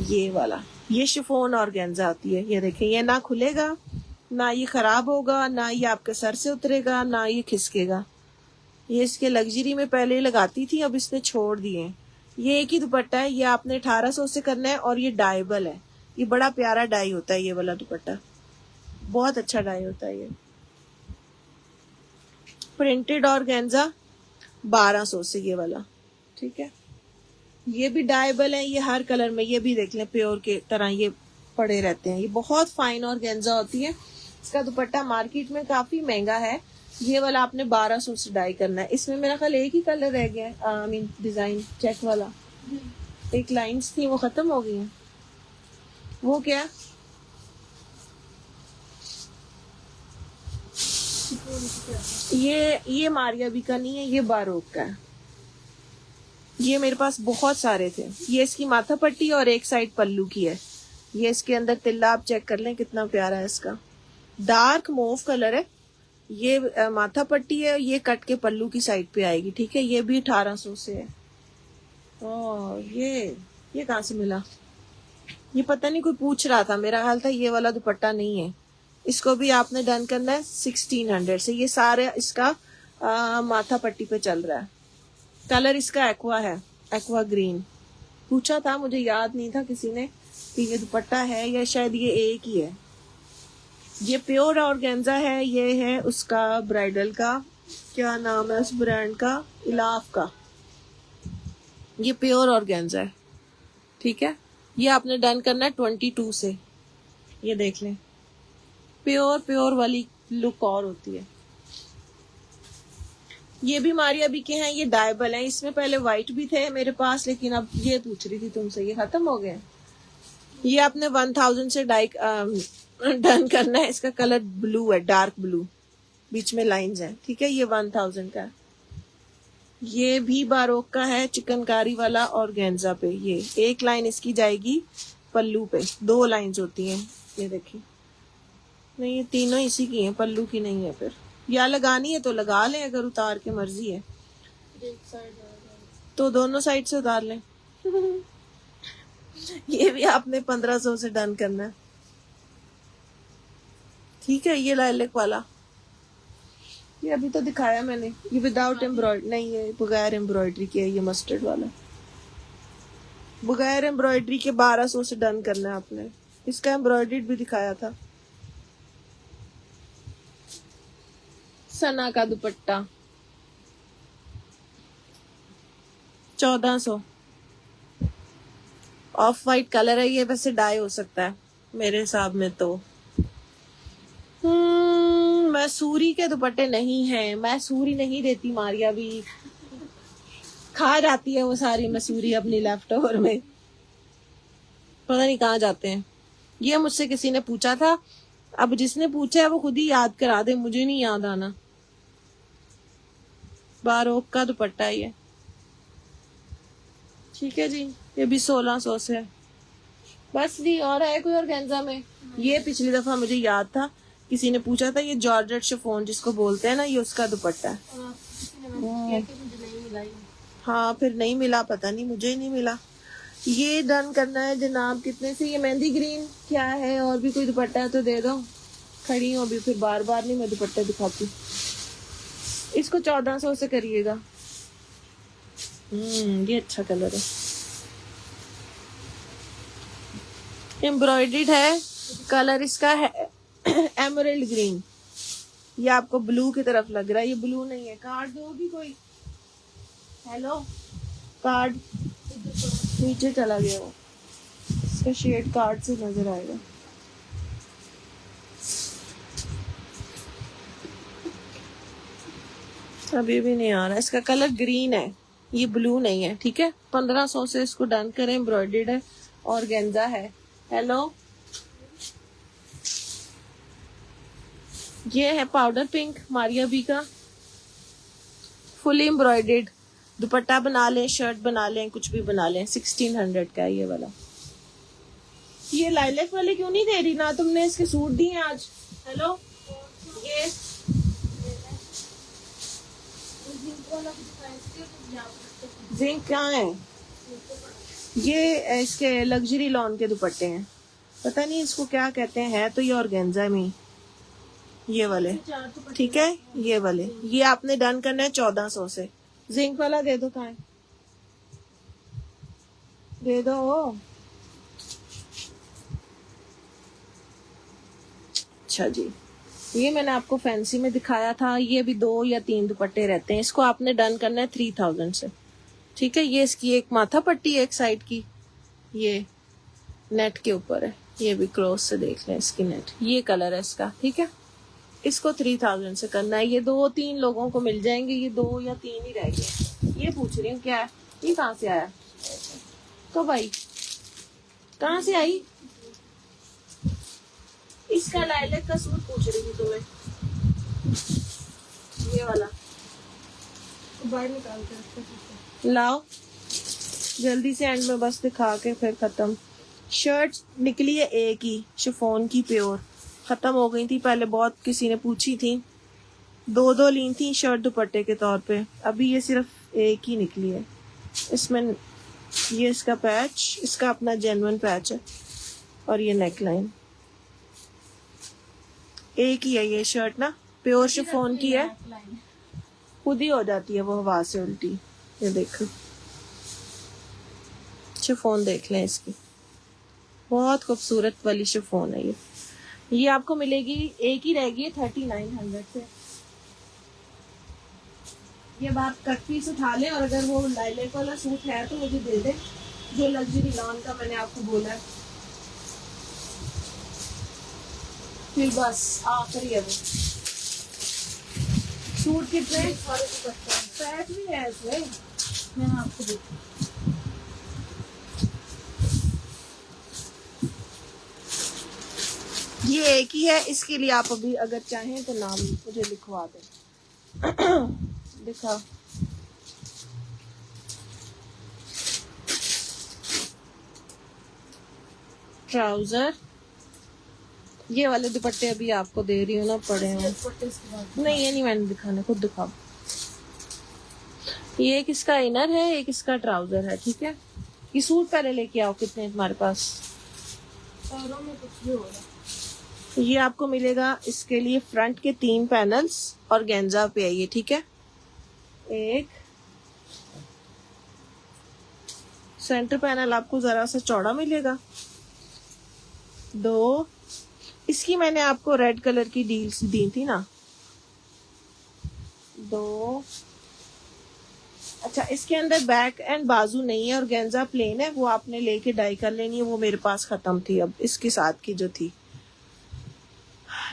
ये वाला। ये शिफॉन ऑर्गेन्जा आती है, ये देखें, ये ना खुलेगा, ना ये खराब होगा, ना ये आपके सर से उतरेगा, ना ये खिसकेगा। ये इसके लग्जरी में पहले लगाती थी, अब इसने छोड़ दिए। ये एक ही दुपट्टा है, ये आपने 1800 से करना है। और ये डाइबल है, ये बड़ा प्यारा डाई होता है ये वाला दुपट्टा, बहुत अच्छा डाई होता है ये। प्रिंटेड ऑर्गेन्जा 1200 से ये वाला, ठीक है। ये भी डाइबल है, ये हर कलर में, ये भी देख लें प्योर के तरह ये पड़े रहते हैं। ये बहुत फाइन ऑर्गेन्जा होती है। इसका दुपट्टा मार्केट में काफी महंगा है। ये वाला आपने 1200 से डाई करना है। इसमें मेरा ख्याल एक ही कलर रह गया है, आई मीन डिजाइन चेक वाला। एक लाइंस थी वो खत्म हो गई है। वो क्या? ये मारिया भी का नहीं है, ये बारोक का है। ये मेरे पास बहुत सारे थे। ये इसकी माथा पट्टी और एक साइड पल्लू की है। ये इसके अंदर तिल्ला आप चेक कर लें कितना प्यारा है इसका, डार्क मोव कलर है। ये माथा पट्टी है, ये कट के पल्लू की साइड पे आएगी, ठीक है। ये भी 1800 से है। और ये कहाँ से मिला? ये पता नहीं, कोई पूछ रहा था, मेरा ख्याल था ये वाला दुपट्टा नहीं है। इसको भी आपने डन करना है 1600 से। ये सारे इसका माथा पट्टी पे चल रहा है। कलर इसका एक्वा है, एक्वा ग्रीन। पूछा था, मुझे याद नहीं था किसी ने कि ये दुपट्टा है या शायद ये एक ही है। ये प्योर ऑर्गेन्जा है। ये है उसका ब्राइडल का, क्या नाम है उस ब्रांड का, इलाफ का। ये प्योर ऑर्गेन्जा है, ठीक है। ये आपने डन करना है 22 से। ये देख लें, प्योर वाली लुक और होती है। ये भी मारिया बी के हैं, ये डायबल हैं। इसमें पहले व्हाइट भी थे मेरे पास, लेकिन अब ये पूछ रही थी तुमसे, ये खत्म हो गए। ये आपने 1000 से डाई डन करना है। इसका कलर ब्लू है, डार्क ब्लू, बीच में लाइंस हैं, ठीक है। ये 1000 का है। ये भी बारोक का है, चिकनकारी वाला ऑर्गेन्जा पे। ये एक लाइन इसकी जाएगी पल्लू पे, 2 लाइंस होती हैं, ये देखिए। नहीं, ये तीनों इसी की हैं, पल्लू की नहीं है। फिर या लगानी है तो लगा लें, अगर उतार के मर्जी है तो दोनों साइड से उतार लें। ये भी आपने 1500 से डन करना है, ठीक है। ये लाइलैक वाला, ये अभी तो दिखाया मैंने। ये विदाउट एम्ब्रॉयडरी नहीं, ये बगैर एम्ब्रॉयडरी के है। ये मस्टर्ड वाला बगैर एम्ब्रॉयडरी के 1200 से डन करना है आपने। इसका एम्ब्रॉयडरी भी दिखाया था। सना का दुपट्टा 1400, ऑफ वाइट कलर है। ये वैसे डाई हो सकता है मेरे हिसाब में तो। मसूरी के दुपट्टे नहीं हैं, मैसूरी नहीं देती मारिया भी, खा जाती है वो सारी मसूरी अपनी लेफ्ट ओवर में, पता नहीं कहाँ जाते हैं। ये मुझसे किसी ने पूछा था, अब जिसने पूछा है वो खुद ही याद करा दे, मुझे नहीं याद आना। बारोक का दुपट्टा ये, ठीक है जी, ये भी 1600 से है। बस जी, और है कोई ऑर्गेन्जा में? ये पिछली दफा मुझे याद था, किसी ने पूछा था, ये जॉर्जेट शिफॉन जिसको बोलते हैं ना, ये उसका दुपट्टा है। हाँ फिर नहीं मिला, पता नहीं, मुझे ही नहीं मिला। ये डन करना है जनाब। कितने से? ये मेहंदी ग्रीन क्या है? और भी कोई दुपट्टा है तो दे दो, खड़ी हूँ अभी, फिर बार बार नहीं मैं दुपट्टा दिखाती। इसको 1400 से करिएगा। ये अच्छा कलर है, एम्ब्रॉयडर्ड है, कलर इसका है एमरल्ड ग्रीन। ये आपको ब्लू की तरफ लग रहा है, ये ब्लू नहीं है। कार्ड दोगी कोई? हेलो, कार्ड नीचे चला गया वो, इसका शेड कार्ड से नजर आएगा। अभी भी नहीं आ रहा, इसका कलर ग्रीन है, ये ब्लू नहीं है, ठीक है। 1500 से इसको डन करें, एम्ब्रॉयडर्ड है, ऑर्गेन्जा है। हेलो, ये है पाउडर पिंक मारिया बी का, फुली एम्ब्रॉयडर्ड दुपट्टा बना लें, शर्ट बना लें, कुछ भी बना लें। 1600 का है ये वाला। ये लाइलैक वाले क्यों नहीं दे रही ना तुमने? इसके सूट दिए आज। हेलो, ये जिंक कहाँ है? ये इसके लग्जरी लॉन के दुपट्टे हैं, पता नहीं इसको क्या कहते हैं, है तो ये ऑर्गेन्जा में, ये वाले, ठीक है। ये वाले, ये आपने डन करना है 1400 से। जिंक वाला दे दो, कहाँ है? दे दो। अच्छा जी, ये मैंने आपको फैंसी में दिखाया था, ये भी 2 या 3 दुपट्टे रहते हैं। इसको आपने डन करना है 3000 से, ठीक है। ये इसकी एक माथा पट्टी है एक साइड की, ये नेट के ऊपर है, ये भी क्रॉस से देख लें इसकी नेट, ये कलर है इसका, ठीक है। इसको 3000 से करना है। ये 2-3 लोगों को मिल जाएंगे, ये 2 या 3 ही रह गए। ये पूछ रही हूँ क्या है, ये कहाँ से आया? तो भाई कहाँ से आई? इसका लाइलैक का सूट पूछ रही थी तुम्हें, ये वाला बाहर निकाल के लाओ जल्दी से, एंड में बस दिखा के फिर खत्म। शर्ट निकली है एक ही, शिफॉन की प्योर, खत्म हो गई थी पहले, बहुत किसी ने पूछी थी, 2 ली थी शर्ट दुपट्टे के तौर पे, अभी ये सिर्फ एक ही निकली है। इसमें ये इसका पैच, इसका अपना जेन्युइन पैच है, और ये नेकलाइन, एक ही है ये शर्ट ना, प्योर शिफॉन की है, खुद ही हो जाती है वो हवा से उल्टी। ये देखो शिफॉन देख लें इसकी, बहुत खूबसूरत वाली शिफॉन है ये आपको मिलेगी, एक ही रहेगी 3900 से। ये बात कट पीस उठा ले, और अगर वो लाइलैक वाला सूट है तो मुझे दे दे, जो लग्जरी लॉन का मैंने आपको बोला है। फिर बस आखिरी है वो सूट। कितने पैट भी है इसमें, मैं आपको देखूँ। ये एक ही है, इसके लिए आप अभी अगर चाहें तो नाम मुझे लिखवा दें। दिखा, ट्राउजर, ये वाले दुपट्टे अभी आपको दे रही हूँ ना, पड़े हैं। नहीं ये नहीं मैंने दिखाना, खुद दिखाओ। ये एक इसका इनर है, एक इसका ट्राउजर है, ठीक है। ये सूट पहले लेके आओ, कितने तुम्हारे पास? पैरों में कुछ भी हो रहा। ये आपको मिलेगा, इसके लिए फ्रंट के 3 पैनल्स और गेंजा पे है ये, ठीक है। एक सेंटर पैनल आपको जरा सा चौड़ा मिलेगा, 2 इसकी मैंने आपको रेड कलर की डील्स दी थी ना, 2। अच्छा, इसके अंदर बैक एंड बाजू नहीं है और गेंजा प्लेन है, वो आपने लेके डाई कर लेनी है, वो मेरे पास खत्म थी अब इसके साथ की जो थी।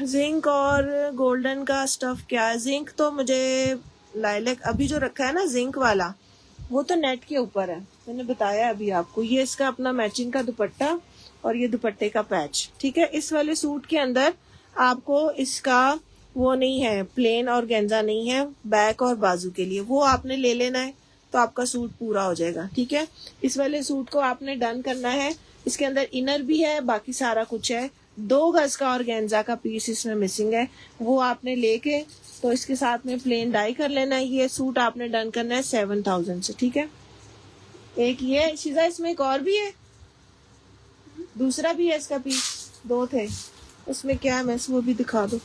जिंक और गोल्डन का स्टफ क्या है? जिंक तो मुझे लाइलैक अभी जो रखा है ना जिंक वाला, वो तो नेट के ऊपर है, मैंने बताया अभी आपको। ये इसका अपना मैचिंग का दुपट्टा और ये दुपट्टे का पैच, ठीक है। इस वाले सूट के अंदर आपको इसका वो नहीं है, प्लेन और गेंजा नहीं है बैक और बाजू के लिए, वो आपने ले लेना है तो आपका सूट पूरा हो जाएगा, ठीक है। इस वाले सूट को आपने डन करना है। इसके अंदर इनर भी है, बाकी सारा कुछ है। 2 गज का और गेंजा का पीस इसमें मिसिंग है, वो आपने लेके तो इसके साथ में प्लेन डाई कर लेना है। ये सूट आपने डन करना है 7000 से, ठीक है। एक ये शीजा, इसमें एक और भी है, दूसरा भी है इसका पीस, 2 थे। इसमें क्या है, मैं वो भी दिखा दो।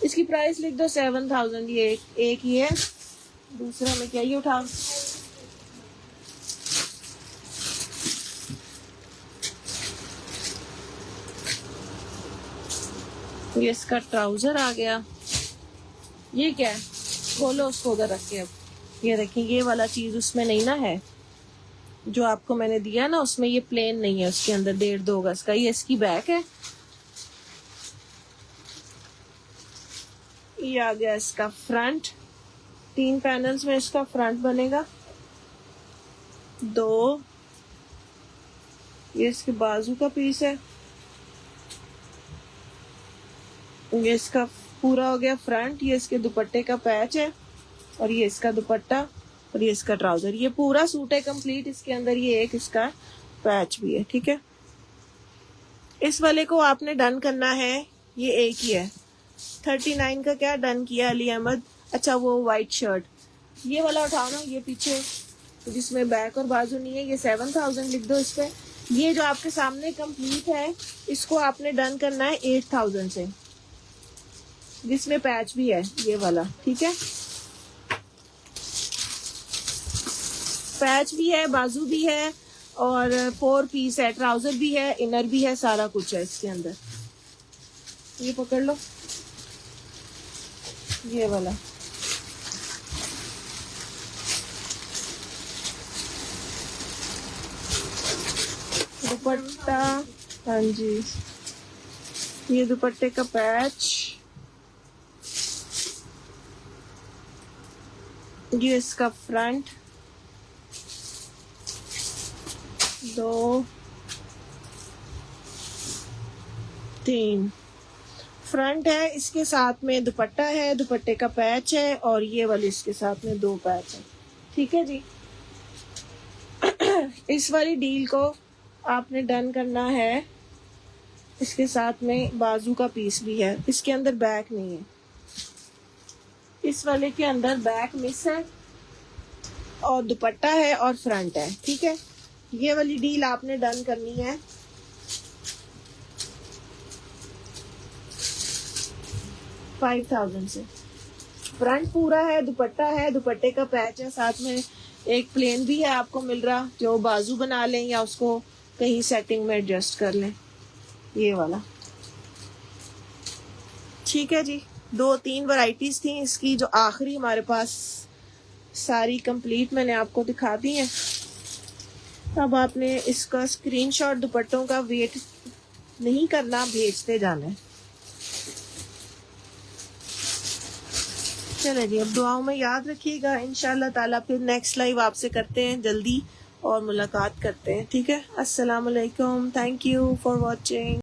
इसकी प्राइस लिख दो 7000। ये एक ही है, दूसरा में क्या, ये उठाओ। ये इसका ट्राउजर आ गया। ये क्या है, खोलो उसको उधर रख के। अब ये देखिए, ये वाला चीज उसमें नहीं ना है, जो आपको मैंने दिया ना उसमें ये प्लेन नहीं है, उसके अंदर 1.5-2 गज का। ये इसकी बैक है। ये आ गया इसका फ्रंट, 3 पैनल्स में इसका फ्रंट बनेगा। 2 ये इसके बाजू का पीस है। ये इसका पूरा हो गया फ्रंट। ये इसके दुपट्टे का पैच है और ये इसका दुपट्टा और ये इसका ट्राउजर। ये पूरा सूट है कंप्लीट। इसके अंदर ये एक इसका पैच भी है, ठीक है। इस वाले को आपने डन करना है, ये एक ही है। 39 का क्या डन किया अली अहमद? अच्छा, वो वाइट शर्ट, ये वाला उठाओ ना, ये पीछे जिसमें बैक और बाजू नहीं है, ये 7000 लिख दो इस पे। ये जो आपके सामने कंप्लीट है, इसको आपने डन करना है 8000 से, जिसमें पैच भी है ये वाला, ठीक है। पैच भी है, बाजू भी है और 4 पीस है, ट्राउजर भी है, इनर भी है, सारा कुछ है इसके अंदर। ये पकड़ लो, ये वाला। दुपट्टा, हाँ जी, ये दुपट्टे का पैच, ये इसका फ्रंट, 2 3 फ्रंट है, इसके साथ में दुपट्टा है, दुपट्टे का पैच है और ये वाली इसके साथ में 2 पैच है, ठीक है जी। इस वाली डील को आपने डन करना है। इसके साथ में बाजू का पीस भी है, इसके अंदर बैक नहीं है। इस वाले के अंदर बैक मिस है और दुपट्टा है और फ्रंट है, ठीक है। ये वाली डील आपने डन करनी है। $5000 से। फ्रंट पूरा है, दुपट्टा है, दुपट्टे का पैच है, साथ में एक प्लेन भी है आपको मिल रहा, जो बाजू बना लें या उसको कहीं सेटिंग में एडजस्ट कर लें, ये वाला, ठीक है जी। 2-3 वैरायटीज थी इसकी, जो आखिरी हमारे पास सारी कंप्लीट मैंने आपको दिखा दी है। अब आपने इसका स्क्रीनशॉट दुपट्टों का वेट नहीं करना, भेजते जाना है। चले जी, अब दुआओं में याद रखिएगा। इंशाल्लाह ताला फिर नेक्स्ट लाइव आपसे करते हैं जल्दी और मुलाकात करते हैं, ठीक है। अस्सलाम वालेकुम, थैंक यू फॉर वॉचिंग।